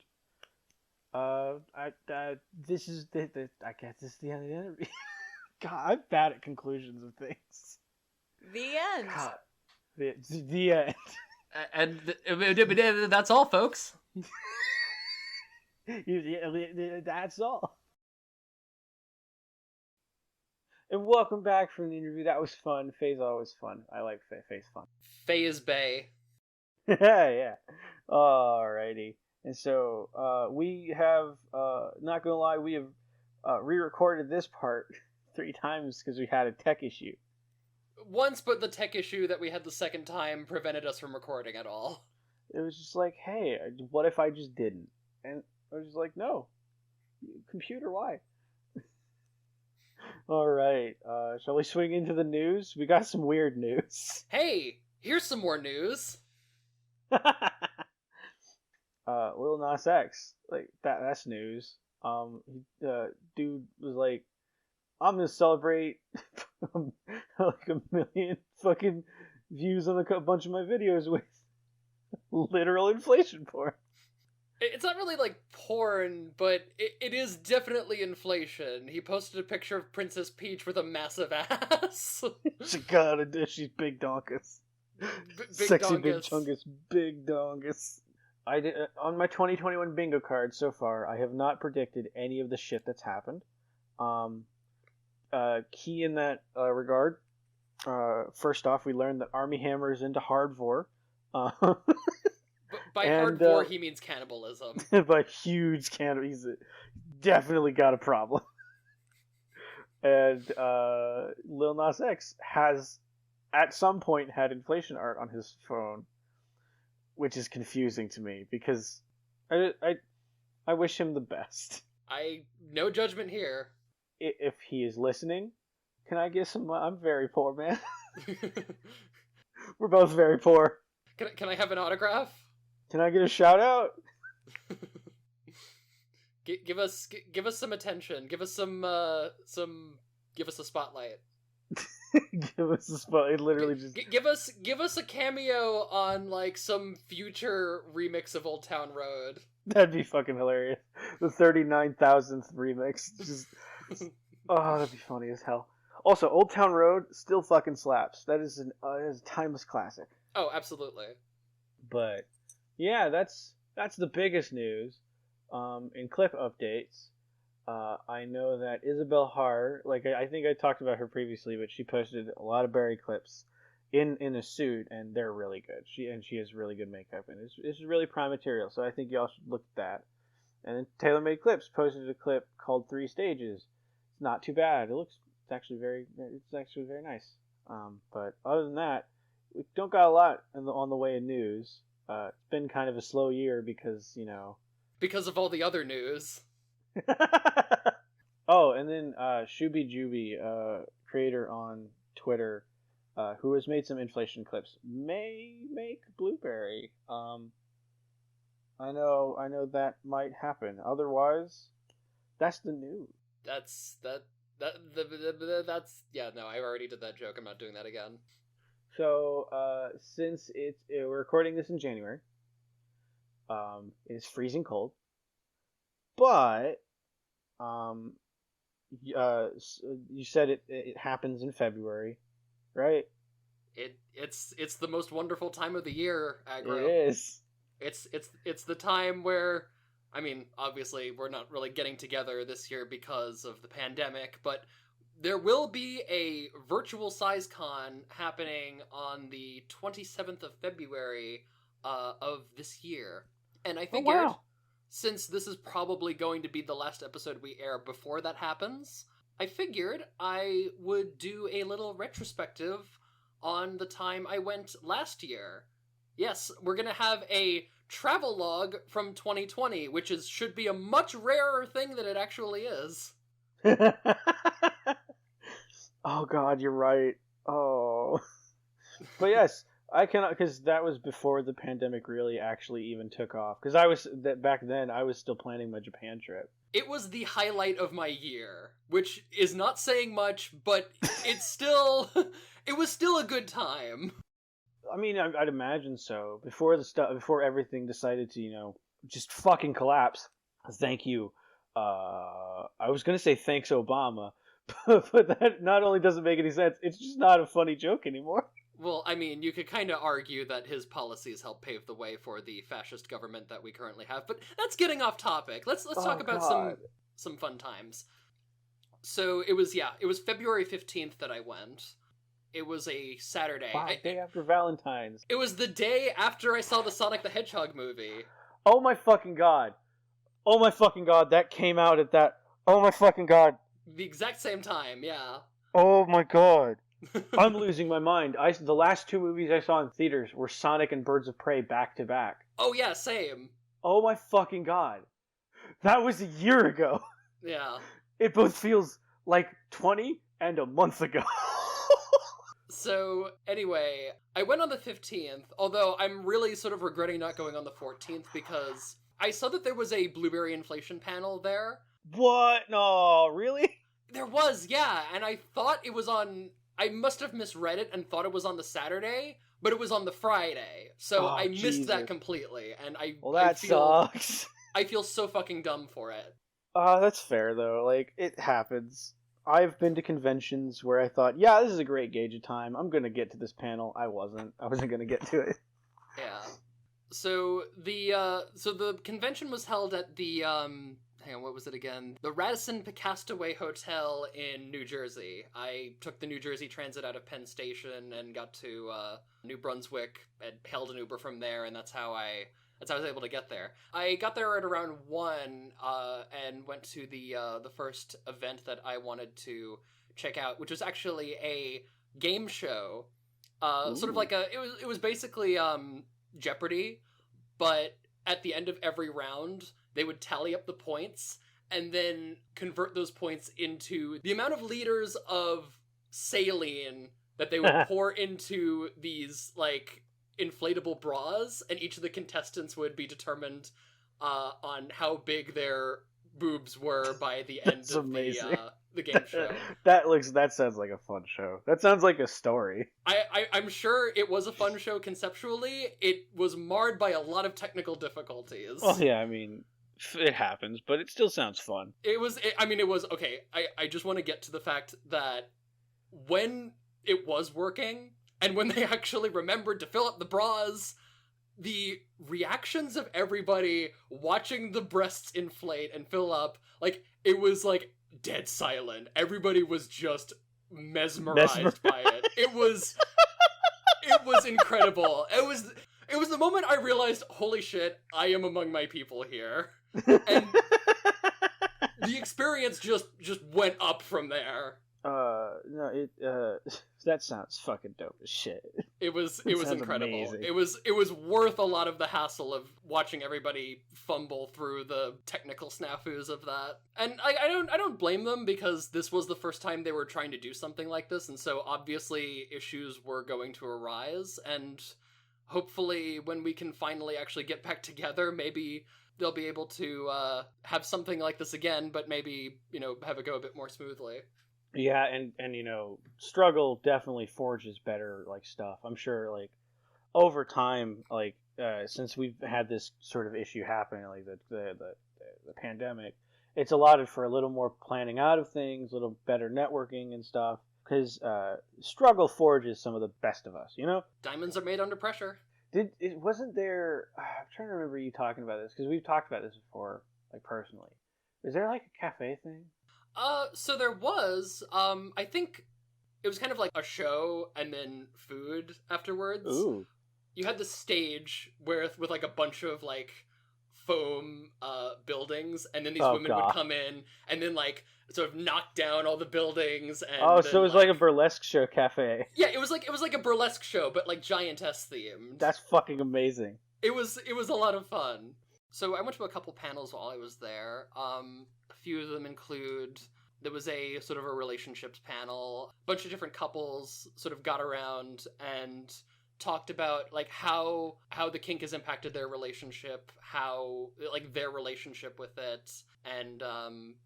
this is I guess this is the end of the interview. God, I'm bad at conclusions of things. The end. God, the end. And that's all, folks. That's all. And welcome back from the interview. That was fun. Faye's always fun. I like Faye. Faye's fun. Faye is bae. Yeah. Alrighty. And so we have, not gonna lie, we have re-recorded this part 3 times because we had a tech issue. Once, but the tech issue that we had the second time prevented us from recording at all. It was just like, hey, what if I just didn't? And I was just like, no. Computer, why? Alright, shall we swing into the news? We got some weird news. Hey, here's some more news. Lil Nas X, like, that's news. Dude was like, I'm gonna celebrate like 1 million fucking views on a bunch of my videos with literal inflation porn. It's not really like porn, but it is definitely inflation. He posted a picture of Princess Peach with a massive ass. She's big donkus. Big Sexy donkus. big chungus, big donkus. I did on my 2021 bingo card so far. I have not predicted any of the shit that's happened. Key in that regard. First off, we learned that Army Hammer is into hardcore. By hardcore, he means cannibalism. By huge cannibal, he's definitely got a problem. And Lil Nas X has, at some point, had inflation art on his phone, which is confusing to me because I wish him the best. No judgment here. If he is listening, can I get some? I'm very poor, man. We're both very poor. Can I have an autograph? Can I get a shout out? Give us some attention. Give us give us a spotlight. Give us a spotlight. Literally just give us a cameo on like some future remix of Old Town Road. That'd be fucking hilarious. The 39,000th remix. Just that'd be funny as hell. Also, Old Town Road still fucking slaps. That is a timeless classic. Oh, absolutely. But yeah, that's the biggest news. In clip updates, I know that Isabel Har, like I think I talked about her previously, but she posted a lot of Barry clips in a suit, and they're really good. She has really good makeup, and it's really prime material. So I think y'all should look at that. And then Taylormadeclips posted a clip called 3 Stages. It's not too bad. It's actually very nice. But other than that, we don't got a lot on the way in news. It's been kind of a slow year because, because of all the other news. Oh, and then Shuby Juby, creator on Twitter, who has made some inflation clips, may make Blueberry. I know that might happen. Otherwise, that's the news. That's I already did that joke. I'm not doing that again. So, since we're recording this in January, it's freezing cold, but you said it happens in February, right? It's the most wonderful time of the year, Aggro. It is. It's the time where, I mean, obviously we're not really getting together this year because of the pandemic, but there will be a virtual SizeCon happening on the 27th of February of this year. And I figured, since this is probably going to be the last episode we air before that happens, I figured I would do a little retrospective on the time I went last year. Yes, we're going to have a travel log from 2020, which should be a much rarer thing than it actually is. Oh God, you're right. Oh, but yes, I cannot, because that was before the pandemic really actually even took off. Because back then I was still planning my Japan trip. It was the highlight of my year, which is not saying much, but it's still, it was still a good time. I mean, I'd imagine so. Before everything decided to, just fucking collapse. Thank you. I was gonna say thanks Obama, but that not only doesn't make any sense, it's just not a funny joke anymore. Well, I mean, you could kind of argue that his policies helped pave the way for the fascist government that we currently have, but that's getting off topic. Let's talk about some fun times. So it was February 15th that I went. It was a Saturday. Wow, day after Valentine's. It was the day after I saw the Sonic the Hedgehog movie. Oh my fucking god. Oh my fucking god, that came out at that... Oh my fucking god. The exact same time, yeah. Oh my god. I'm losing my mind. The last 2 movies I saw in theaters were Sonic and Birds of Prey back to back. Oh yeah, same. Oh my fucking god. That was a year ago. Yeah. It both feels like 20 and a month ago. So, anyway, I went on the 15th, although I'm really sort of regretting not going on the 14th because I saw that there was a blueberry inflation panel there. What? No, really? There was, yeah, and I thought it was on... I must have misread it and thought it was on the Saturday, but it was on the Friday. So I missed that completely, and sucks. I feel so fucking dumb for it. That's fair, though. Like, it happens. I've been to conventions where I thought, yeah, this is a great gauge of time. I'm gonna get to this panel. I wasn't gonna get to it. Yeah. So the convention was held at the hang on, what was it again? The Radisson Picastaway Hotel in New Jersey. I took the New Jersey Transit out of Penn Station and got to New Brunswick and hailed an Uber from there, and that's how I was able to get there. I got there at around 1 and went to the first event that I wanted to check out, which was actually a game show. Sort of like it was basically Jeopardy, but at the end of every round, they would tally up the points and then convert those points into the amount of liters of saline that they would pour into these, like, inflatable bras, and each of the contestants would be determined on how big their boobs were by the end of the game show. That sounds like a fun show. That sounds like a story. I'm sure it was a fun show conceptually. It was marred by a lot of technical difficulties. Well, yeah, I mean, it happens, but it still sounds fun. It was okay. I just want to get to the fact that when it was working, and when they actually remembered to fill up the bras, the reactions of everybody watching the breasts inflate and fill up, like, it was, like, dead silent. Everybody was just mesmerized by it. It was incredible. It was the moment I realized, holy shit, I am among my people here. And the experience just went up from there. No, that sounds fucking dope as shit. It was incredible. Amazing. It was worth a lot of the hassle of watching everybody fumble through the technical snafus of that. And I don't blame them, because this was the first time they were trying to do something like this, and so obviously issues were going to arise, and hopefully when we can finally actually get back together, maybe they'll be able to have something like this again, but maybe, have it go a bit more smoothly. Yeah, and struggle definitely forges better, like, stuff. I'm sure, like, over time, like, since we've had this sort of issue happen, like the pandemic, it's allotted for a little more planning out of things, a little better networking and stuff, because struggle forges some of the best of us, Diamonds are made under pressure. Wasn't there... I'm trying to remember you talking about this, because we've talked about this before, like, personally. Is there, like, a cafe thing? So there was, I think it was kind of like a show and then food afterwards. Ooh. You had the stage with like a bunch of, like, foam, buildings, and then these women would come in and then, like, sort of knock down all the buildings and so it was like a burlesque show cafe. Yeah, it was like a burlesque show, but, like, giantess themed. That's fucking amazing. It was a lot of fun. So I went to a couple panels while I was there. A few of them include there was a sort of a relationships panel. A bunch of different couples sort of got around and talked about like how the kink has impacted their relationship, how like their relationship with it, and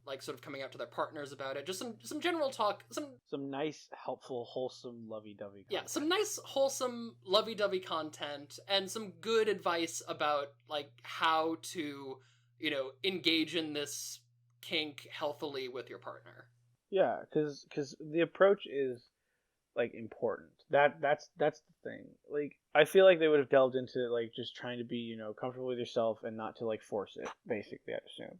like sort of coming out to their partners about it. Just some general talk, some nice, helpful, wholesome, lovey-dovey content. Yeah, some nice, wholesome, lovey-dovey content, and some good advice about like how to, you know, engage in this kink healthily with your partner. Yeah, because the approach is like important. That's the thing. Like, I feel like they would have delved into like just trying to be, you know, comfortable with yourself and not to like force it. Basically, I assume.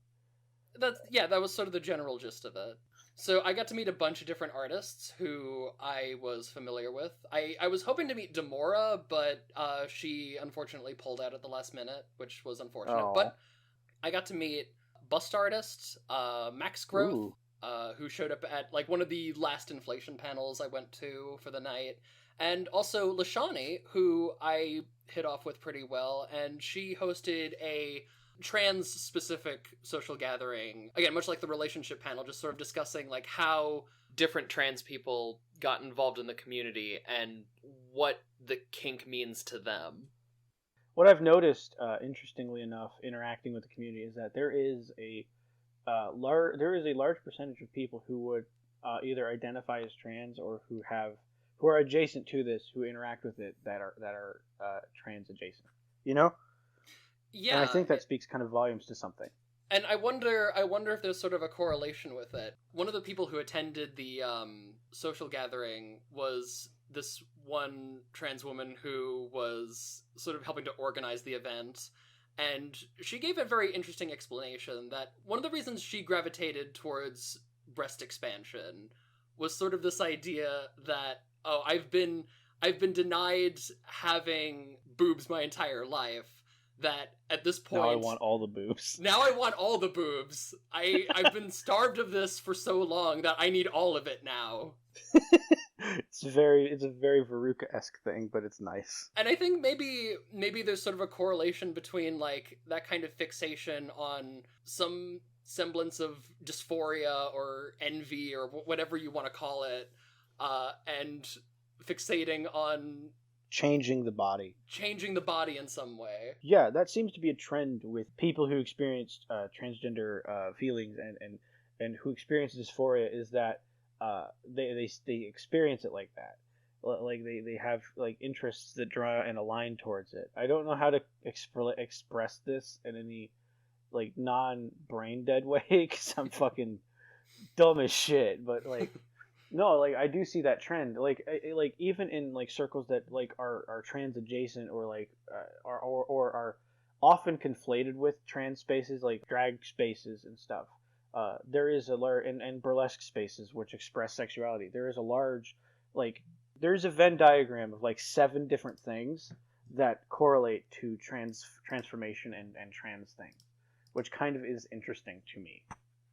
That was sort of the general gist of it. So I got to meet a bunch of different artists who I was familiar with. I was hoping to meet Demora, but she unfortunately pulled out at the last minute, which was unfortunate. Aww. But I got to meet bust artists, MAXGROWTH, who showed up at like one of the last inflation panels I went to for the night, and also Lashani, who I hit off with pretty well, and she hosted a trans-specific social gathering, again, much like the relationship panel, just sort of discussing like how different trans people got involved in the community and what the kink means to them. What I've noticed, interestingly enough, interacting with the community, is that there is a large percentage of people who would either identify as trans or who are adjacent to this, who interact with it, that are trans adjacent. You know? Yeah, and I think that speaks kind of volumes to something. And I wonder if there's sort of a correlation with it. One of the people who attended the social gathering was this one trans woman who was sort of helping to organize the event. And she gave a very interesting explanation that one of the reasons she gravitated towards breast expansion was sort of this idea that, oh, I've been denied having boobs my entire life, that at this point... Now I want all the boobs. Now I want all the boobs. I've been starved of this for so long that I need all of it now. It's a very Veruca-esque thing, but it's nice. And I think maybe there's sort of a correlation between like that kind of fixation on some semblance of dysphoria or envy or whatever you want to call it, and fixating on changing the body in some way. Yeah, that seems to be a trend with people who experience transgender feelings and who experience dysphoria, is that they experience it like that. Like they have like interests that draw and align towards it. I don't know how to express this in any like non-brain dead way because I'm fucking dumb as shit. But like, no, like I do see that trend. Like even in like circles that like are trans adjacent or like are often conflated with trans spaces, like drag spaces and stuff. There is a large and burlesque spaces which express sexuality. There is a large there's a Venn diagram of like 7 different things that correlate to transformation and trans things, which kind of is interesting to me.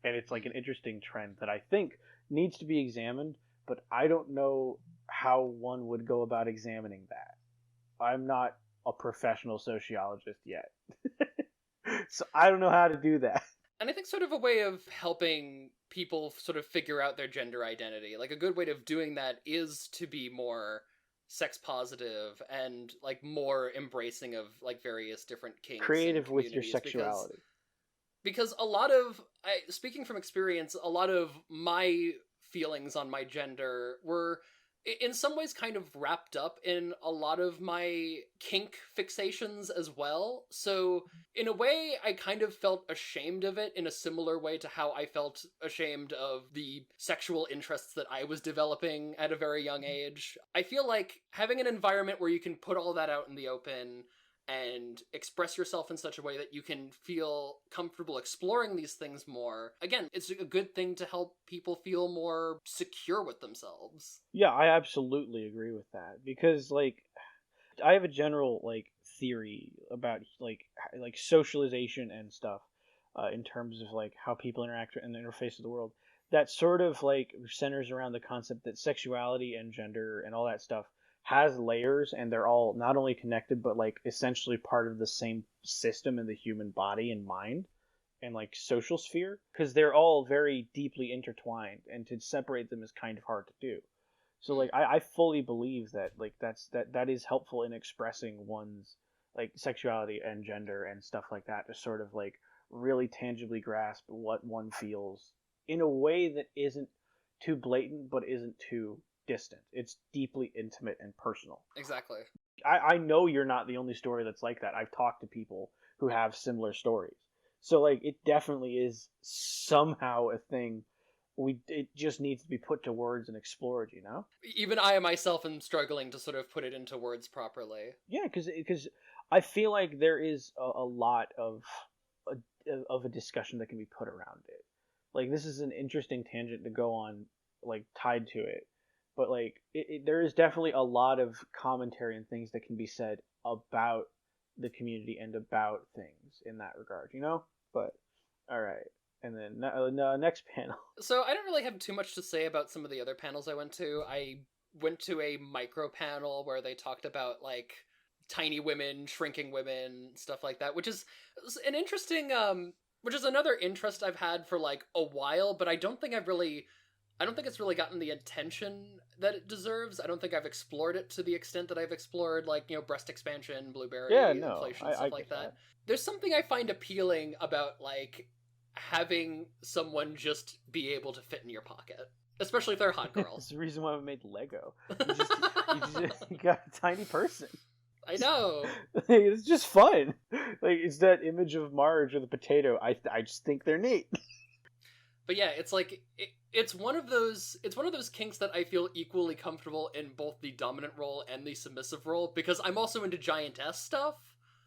And it's like an interesting trend that I think needs to be examined, but I don't know how one would go about examining that. I'm not a professional sociologist yet. So I don't know how to do that. And I think sort of a way of helping people sort of figure out their gender identity, like a good way of doing that is to be more sex positive and like more embracing of like various different kinks. Creative with your sexuality. Because speaking from experience, a lot of my feelings on my gender were in some ways kind of wrapped up in a lot of my kink fixations as well. So in a way, I kind of felt ashamed of it in a similar way to how I felt ashamed of the sexual interests that I was developing at a very young age. I feel like having an environment where you can put all that out in the open and express yourself in such a way that you can feel comfortable exploring these things more. Again, it's a good thing to help people feel more secure with themselves. Yeah, I absolutely agree with that. Because, like, I have a general, like, theory about, like socialization and stuff in terms of, like, how people interact in the interface of the world. That sort of, like, centers around the concept that sexuality and gender and all that stuff has layers, and they're all not only connected but like essentially part of the same system in the human body and mind. and like social sphere, because they're all very deeply intertwined, and to separate them is kind of hard to do. So like I fully believe that like that is helpful in expressing one's like sexuality and gender and stuff like that, to sort of like really tangibly grasp what one feels in a way that isn't too blatant but isn't too distant. It's deeply intimate and personal. Exactly. I know you're not the only story that's like that. I've talked to people who have similar stories. So like it definitely is somehow a thing. It just needs to be put to words and explored, you know? Even I myself am struggling to sort of put it into words properly. Yeah, because I feel like there is a lot of a discussion that can be put around it. Like, this is an interesting tangent to go on, like, tied to it. But, like, there is definitely a lot of commentary and things that can be said about the community and about things in that regard, you know? But, alright. And then next panel. So I don't really have too much to say about some of the other panels I went to. I went to a micro panel where they talked about like tiny women, shrinking women, stuff like that, which is an interesting, which is another interest I've had for like a while, but I don't think it's really gotten the attention that it deserves. I don't think I've explored it to the extent that I've explored like, you know, breast expansion, blueberry inflation, stuff like that. There's something I find appealing about like having someone just be able to fit in your pocket, especially if they're a hot girl. That's the reason why we made Lego. You got a tiny person. I know. It's just fun. Like, it's that image of Marge with a potato. I just think they're neat. But yeah, it's like it's one of those kinks that I feel equally comfortable in both the dominant role and the submissive role, because I'm also into giantess stuff.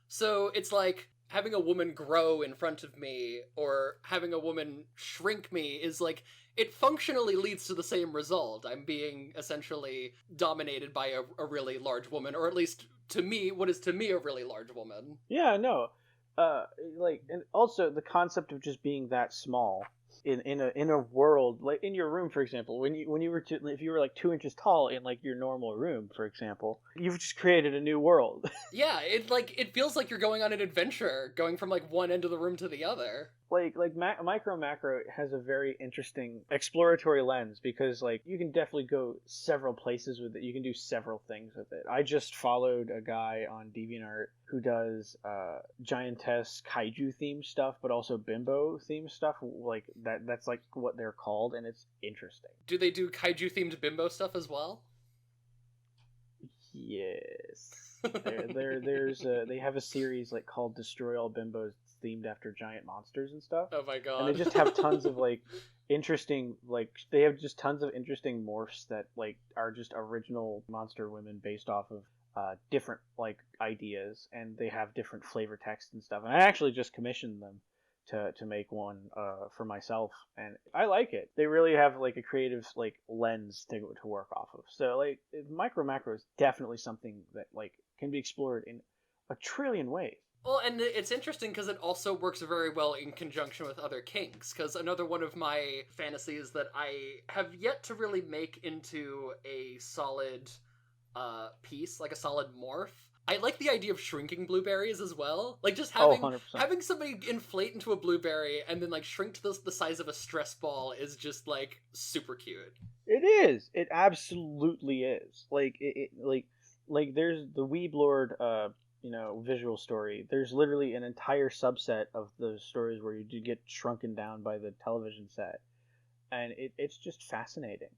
So it's like having a woman grow in front of me or having a woman shrink me is like, it functionally leads to the same result. I'm being essentially dominated by a really large woman, or at least to me, what is to me a really large woman. Yeah, no. Like, and also the concept of just being that small in a world, like in your room, for example, if you were like 2 inches tall in like your normal room, for example, you've just created a new world. Yeah, it feels like you're going on an adventure, going from like one end of the room to the other. Like Micro Macro has a very interesting exploratory lens, because like you can definitely go several places with it. You can do several things with it. I just followed a guy on DeviantArt who does giantess kaiju themed stuff, but also bimbo themed stuff. Like that's like what they're called, and it's interesting. Do they do kaiju themed bimbo stuff as well? Yes. They have a series like called Destroy All Bimbos, themed after giant monsters and stuff. Oh my god. And they just have tons of like interesting, like they have just tons of interesting morphs that like are just original monster women based off of different like ideas, and they have different flavor text and stuff. And I actually just commissioned them to make one for myself, and I like it. They really have like a creative like lens to work off of. So like Micro Macro is definitely something that like can be explored in a trillion ways. Well, and it's interesting because it also works very well in conjunction with other kinks, because another one of my fantasies that I have yet to really make into a solid piece, like a solid morph. I like the idea of shrinking blueberries as well. Like just having somebody inflate into a blueberry and then like shrink to the size of a stress ball is just like super cute. It is. It absolutely is. Like like there's the Weeb Lord visual story. There's literally an entire subset of those stories where you do get shrunken down by the television set, and it's just fascinating,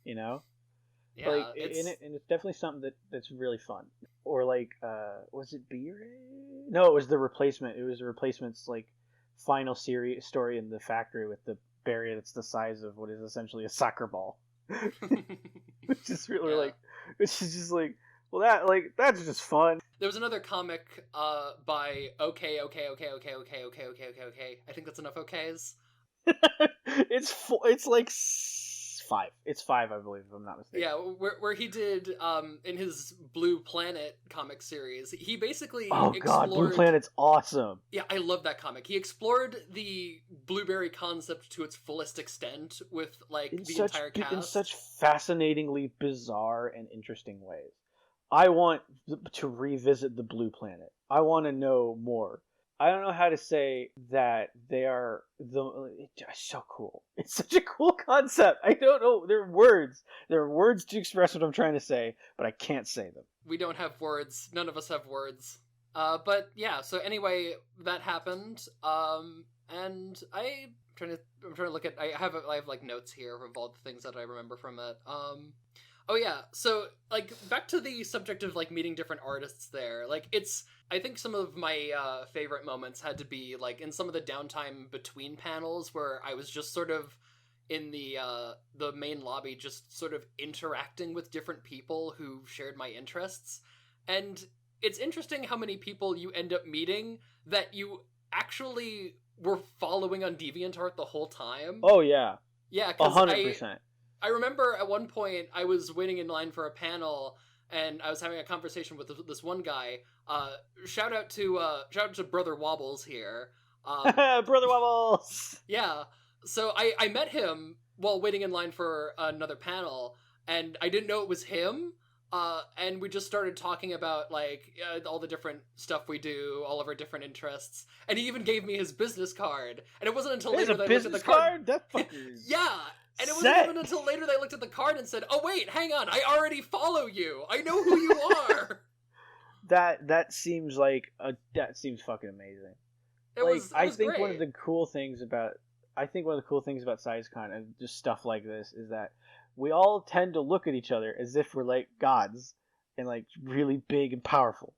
you know. Yeah, like and it's definitely something that's really fun. Or like was it B-Ray? No, it was the replacement. It was the replacement's like final series story in the factory with the berry that's the size of what is essentially a soccer ball. Which is really like, which is just like, well, that's just fun. There was another comic by okay. I think that's enough okays. It's like 5. It's 5, I believe, if I'm not mistaken. Yeah, where he did in his Blue Planet comic series, he basically explored... God, Blue Planet's awesome. Yeah, I love that comic. He explored the blueberry concept to its fullest extent with like entire cast in such fascinatingly bizarre and interesting ways. I want to revisit the Blue Planet. I want to know more. I don't know how to say that they are it's so cool. It's such a cool concept. I don't know. There are words. There are words to express what I'm trying to say, but I can't say them. We don't have words. None of us have words. But yeah. So anyway, that happened. And I'm trying to look at. I have like notes here of all the things that I remember from it. Oh yeah, so, like, back to the subject of, like, meeting different artists there, like, I think some of my, favorite moments had to be, like, in some of the downtime between panels, where I was just sort of in the main lobby, just sort of interacting with different people who shared my interests, and it's interesting how many people you end up meeting that you actually were following on DeviantArt the whole time. Oh, yeah. Yeah, 100%. I remember at one point I was waiting in line for a panel and I was having a conversation with this one guy. Shout out to Brother Wobbles here. Brother Wobbles! Yeah. So I met him while waiting in line for another panel and I didn't know it was him. And we just started talking about, like, all the different stuff we do, all of our different interests. And he even gave me his business card. And it wasn't until later that I looked at the card. That fucking yeah! And it wasn't even until later that I looked at the card and said, oh wait, hang on, I already follow you! I know who you are! That seems fucking amazing. It was I think great. one of the cool things about SciSCon and just stuff like this is that we all tend to look at each other as if we're like gods and like really big and powerful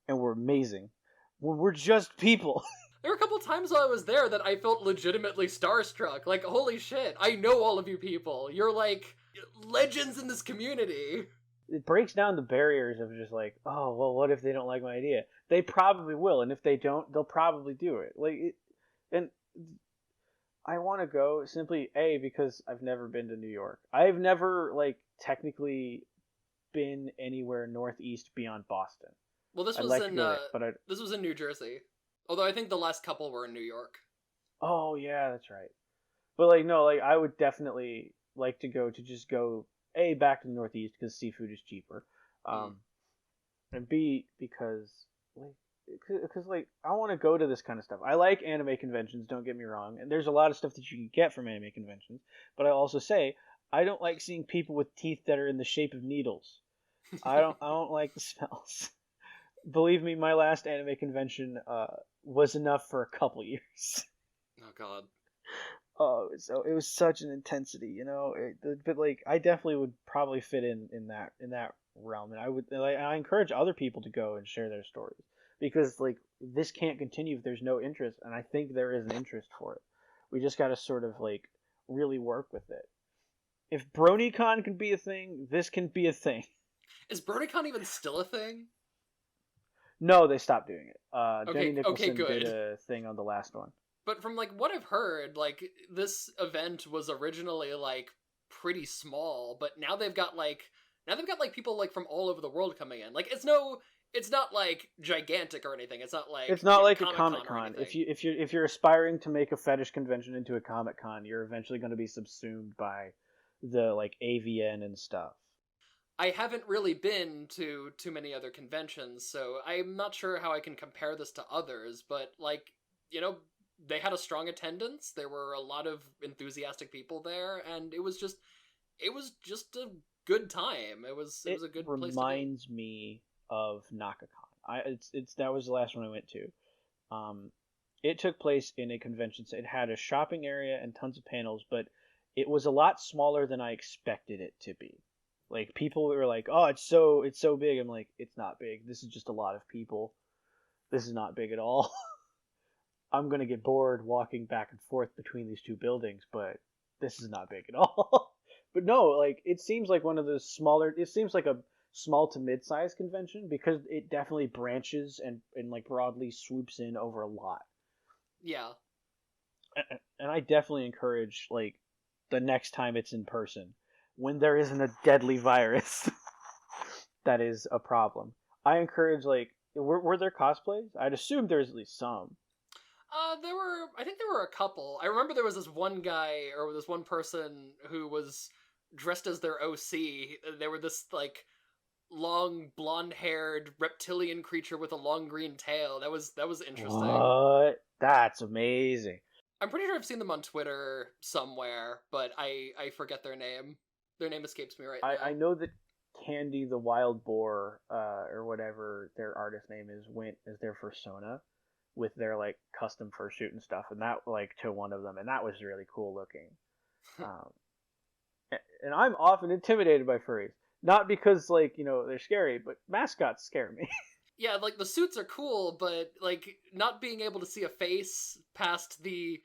and we're amazing when we're just people. There were a couple times while I was there that I felt legitimately starstruck. Like, holy shit, I know all of you people. You're like legends in this community. It breaks down the barriers of just like, oh, well, what if they don't like my idea? They probably will, and if they don't, they'll probably do it. And I want to go simply because I've never been to New York. I've never technically been anywhere northeast beyond Boston. Well, this was this was in New Jersey. Although I think the last couple were in New York. Oh yeah, that's right. But I would definitely like to go back to the northeast because seafood is cheaper, and B because I want to go to this kind of stuff. I like anime conventions, don't get me wrong, and there's a lot of stuff that you can get from anime conventions, but I also say I don't like seeing people with teeth that are in the shape of needles. I don't like the smells. Believe me, my last anime convention was enough for a couple years. Oh god. Oh, so it was such an intensity, but I definitely would probably fit in that realm, and I encourage other people to go and share their stories. Because this can't continue if there's no interest, and I think there is an interest for it. We just got to sort of really work with it. If BronyCon can be a thing, this can be a thing. Is BronyCon even still a thing? No, they stopped doing it. Okay, Jenny Nicholson good. did a thing on the last one. But from what I've heard, this event was originally pretty small, but now they've got people from all over the world coming in. It's not gigantic or anything. It's not like a Comic-Con. If you're aspiring to make a fetish convention into a Comic-Con, you're eventually going to be subsumed by the AVN and stuff. I haven't really been to too many other conventions, so I'm not sure how I can compare this to others, but they had a strong attendance. There were a lot of enthusiastic people there, and it was just a good time. It was a good place to be. It reminds me of NakaCon. That was the last one I went to. It took place in a convention. It had a shopping area and tons of panels, but it was a lot smaller than I expected it to be. People were like, "Oh, it's so big." I'm like, "It's not big. This is just a lot of people. This is not big at all." I'm gonna get bored walking back and forth between these two buildings, but this is not big at all. But no, it seems like one of the smaller. It seems like a small to mid-sized convention because it definitely branches and broadly swoops in over a lot. Yeah. And I definitely encourage the next time it's in person, when there isn't a deadly virus that is a problem. I encourage were there cosplays? I'd assume there's at least some. I think there were a couple. I remember there was this one guy or this one person who was dressed as their OC. They were this long blonde-haired reptilian creature with a long green tail. That was interesting. What? That's amazing. I'm pretty sure I've seen them on Twitter somewhere, but I forget their name. Their name escapes me right now. I know that Candii the Wild Boar, or whatever their artist name is, went as their persona with their like custom fursuit and stuff, and that like to one of them, and that was really cool looking. And I'm often intimidated by furries, not because like they're scary, but mascots scare me. Yeah, like the suits are cool, but like not being able to see a face past the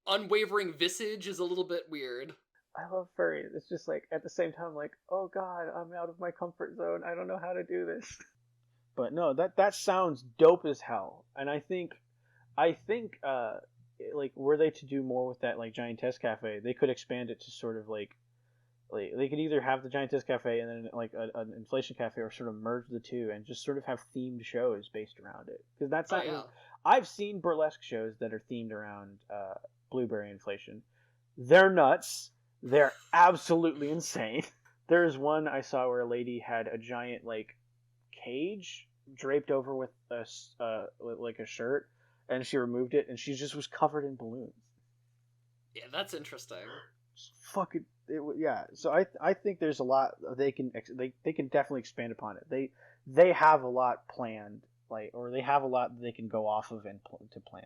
unwavering visage is a little bit weird. I love furries. It's just like at the same time, like, oh god, I'm out of my comfort zone. I don't know how to do this. But no, that sounds dope as hell. And I think, like, were they to do more with that like Giantess Cafe, they could expand it to sort of like they could either have the Giantess Cafe and then like an inflation cafe, or sort of merge the two and just sort of have themed shows based around it. Because that's not. Yeah. I've seen burlesque shows that are themed around blueberry inflation. They're nuts. They're absolutely insane. There's one I saw where a lady had a giant like cage draped over with like a shirt, and she removed it, and she just was covered in balloons. Yeah, that's interesting. Fucking yeah. So I think there's a lot they can definitely expand upon it. They have a lot planned, like, or they have a lot that they can go off of and to plan.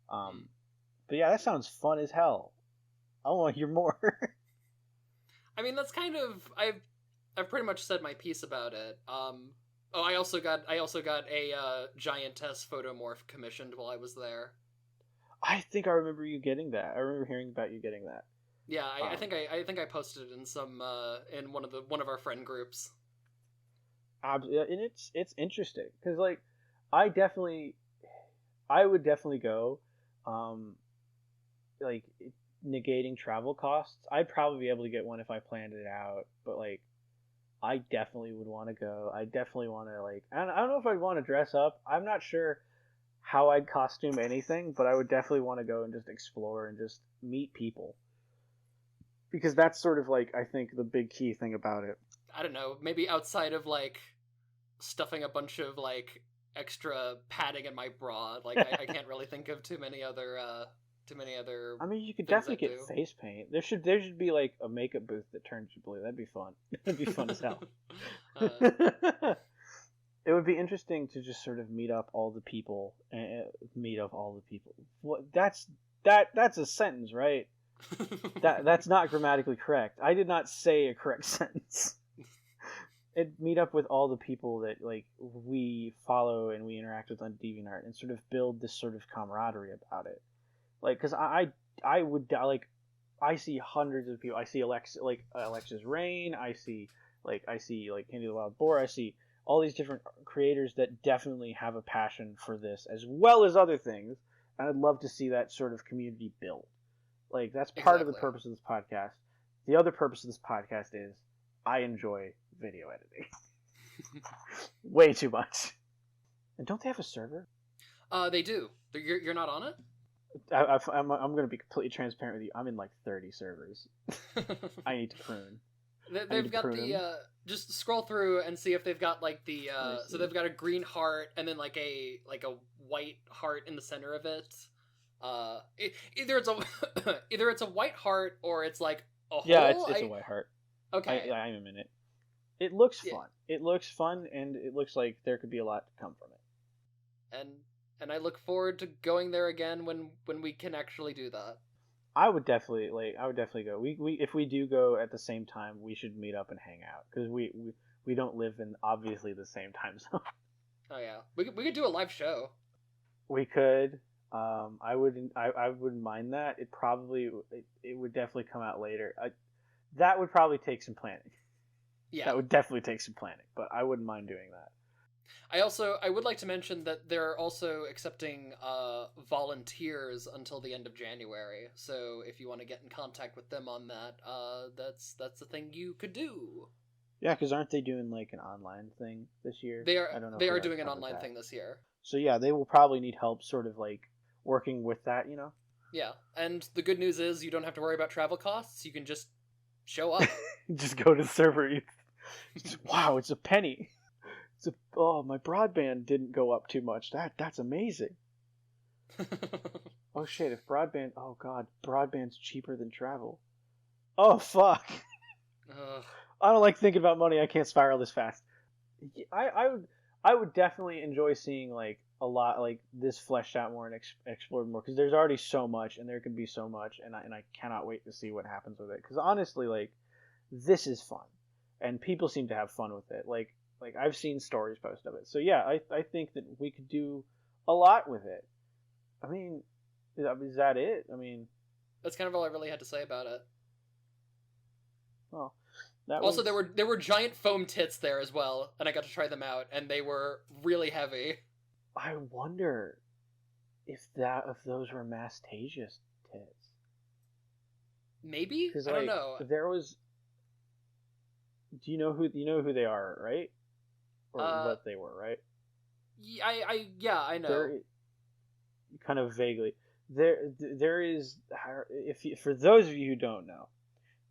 But yeah, that sounds fun as hell. I want to hear more. I mean, that's kind of I've pretty much said my piece about it. Oh, I also got a giantess photomorph commissioned while I was there. I think I remember you getting that. I remember hearing about you getting that. Yeah, I think I posted it in some in one of our friend groups. And it's interesting because like I would definitely go, like negating travel costs. I'd probably be able to get one if I planned it out, but like I definitely would want to go. I definitely want to like I don't know if I'd want to dress up. I'm not sure how I'd costume anything, but I would definitely want to go and just explore and just meet people. Because that's sort of like I think the big key thing about it. I don't know, maybe outside of like stuffing a bunch of like extra padding in my bra, like I can't really think of too many other. I mean, you could definitely get face paint. There should be like a makeup booth that turns you blue. That'd be fun. That'd be fun as hell. It would be interesting to just sort of meet up all the people. What? That's a sentence, right? That's not grammatically correct. I did not say a correct sentence. It'd meet up with all the people that like we follow and we interact with on DeviantArt and sort of build this sort of camaraderie about it. Like, because I would like, I see hundreds of people. I see Alexa's Rain. I see Candii the Wild Boar. I see all these different creators that definitely have a passion for this as well as other things. And I'd love to see that sort of community built. Like, that's part of the purpose of this podcast. The other purpose of this podcast is I enjoy video editing. Way too much. And don't they have a server? They do. You're not on it? I'm going to be completely transparent with you. I'm in like 30 servers. I need to prune. They've got the just scroll through and see if they've got like the so they've got a green heart and then like a white heart in the center of it. Either it's a white heart or it's like a hole. Yeah, it's a white heart. Okay, I'm in it. It looks fun. It looks fun, and it looks like there could be a lot to come from it. And I look forward to going there again when we can actually do that. I would definitely go. We if we do go at the same time, we should meet up and hang out because we don't live in obviously the same time zone. Oh yeah, we could do a live show. We could. I wouldn't mind that. It would definitely come out later. That would probably take some planning. Yeah, that would definitely take some planning, but I wouldn't mind doing that. I would like to mention that they're also accepting volunteers until the end of January. So if you want to get in contact with them on that, that's the thing you could do. Yeah, because aren't they doing like an online thing this year? They are doing an online thing this year. So yeah, they will probably need help, sort of like working with that, you know. Yeah, and the good news is you don't have to worry about travel costs. You can just show up. Just go to the server. Wow, it's a penny. Oh, my broadband didn't go up too much. That's amazing. Oh shit, if broadband... Oh god, broadband's cheaper than travel. Oh fuck. I don't like thinking about money. I can't spiral this fast. I would definitely enjoy seeing like a lot like this fleshed out more and explored more, because there's already so much and there can be so much, and I cannot wait to see what happens with it, because honestly, like, this is fun and people seem to have fun with it. Like I've seen stories posted of it, so yeah, I think that we could do a lot with it. I mean, is that it? I mean, that's kind of all I really had to say about it. Well, also, there were giant foam tits there as well, and I got to try them out, and they were really heavy. I wonder if those were Mastasia's tits. Maybe? I don't know. There was. Do you know who they are, right? Or what they were, right? Yeah, I know. Kind of vaguely. There is, for those of you who don't know,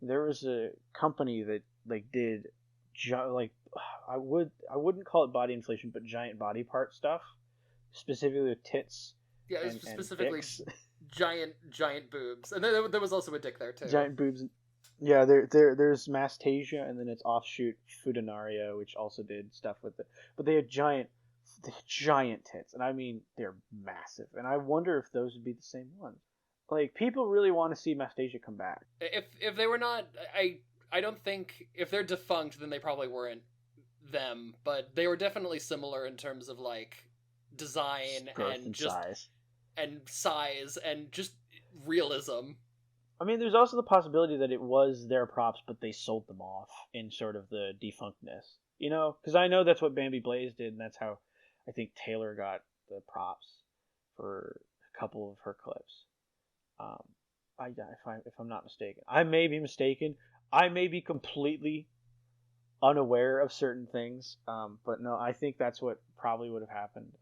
there was a company that like did I wouldn't call it body inflation, but giant body part stuff, specifically with tits. Yeah, and specifically dicks. giant boobs, and there was also a dick there too. Giant boobs. Yeah, there's Mastasia, and then it's offshoot Fudenaria, which also did stuff with it. But they had giant tits, and I mean they're massive. And I wonder if those would be the same ones. Like, people really want to see Mastasia come back. If they were not, I don't think, if they're defunct, then they probably weren't them. But they were definitely similar in terms of like design and just size. And size and just realism. I mean, there's also the possibility that it was their props, but they sold them off in sort of the defunctness. You know, because I know that's what Bambi Blaze did, and that's how I think Taylor got the props for a couple of her clips. If I'm not mistaken, I may be mistaken. I may be completely unaware of certain things, but no, I think that's what probably would have happened.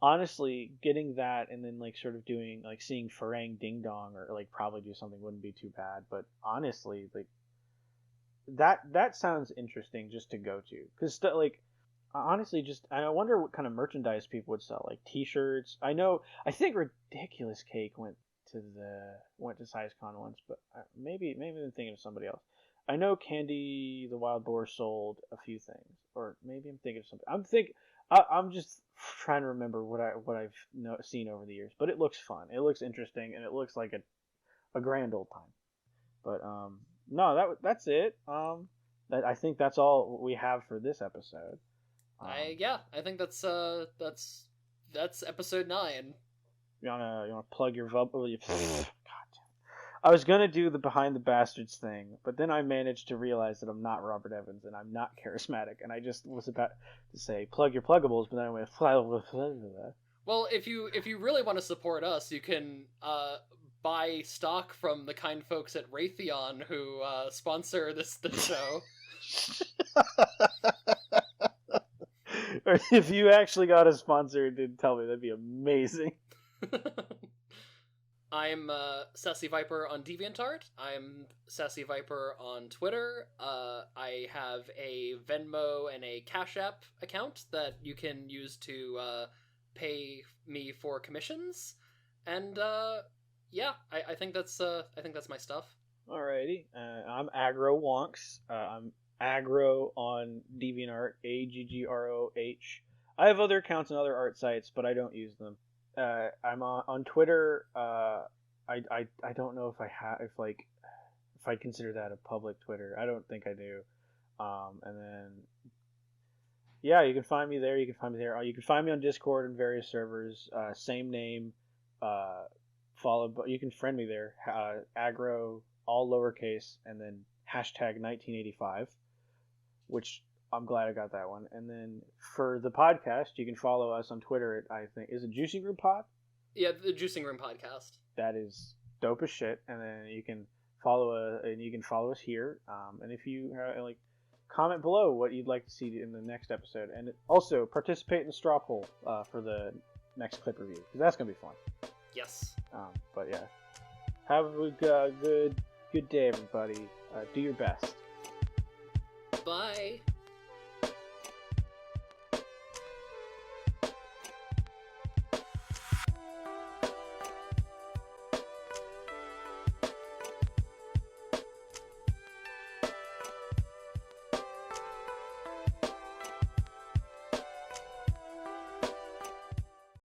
Honestly, getting that and then like sort of doing like seeing Farang Ding Dong or like probably do something wouldn't be too bad. But honestly, like that sounds interesting just to go to, because like honestly, just I wonder what kind of merchandise people would sell, like T-shirts. I think Ridiculous Cake went to SciCon once, but maybe I'm thinking of somebody else. I know Candii the Wild Boar sold a few things, or maybe I'm thinking of something. I'm just trying to remember what I've seen over the years, but it looks fun. It looks interesting, and it looks like a grand old time. But no, that's it. I think that's all we have for this episode. I think that's episode 9. You wanna plug your God damn. I was gonna do the Behind the Bastards thing, but then I managed to realize that I'm not Robert Evans and I'm not charismatic, and I just was about to say plug your pluggables, but then I went Well, if you really want to support us, you can buy stock from the kind folks at Raytheon who sponsor the show. Or if you actually got a sponsor and didn't tell me, that'd be amazing. I'm Sassy Viper on DeviantArt. I'm Sassy Viper on Twitter. I have a Venmo and a Cash App account that you can use to pay me for commissions. And I think that's my stuff. Alrighty. I'm Aggro Wonks. I'm Aggro on DeviantArt, AGGROH. I have other accounts on other art sites, but I don't use them. I'm on Twitter. I don't know if I consider that a public Twitter. I don't think I do. And then yeah, you can find me there. You can find me there. You can find me on Discord and various servers. Same name. You can friend me there. Aggro, all lowercase, and then hashtag 1985, which I'm glad I got that one. And then for the podcast, you can follow us on Twitter at, I think, is it Juicing Room Pod? Yeah, the Juicing Room Podcast. That is dope as shit. And then you can follow us here. And if you comment below what you'd like to see in the next episode, and also participate in the Strawpoll for the next clip review, because that's gonna be fun. Yes. But yeah, have a good day, everybody. Do your best. Bye.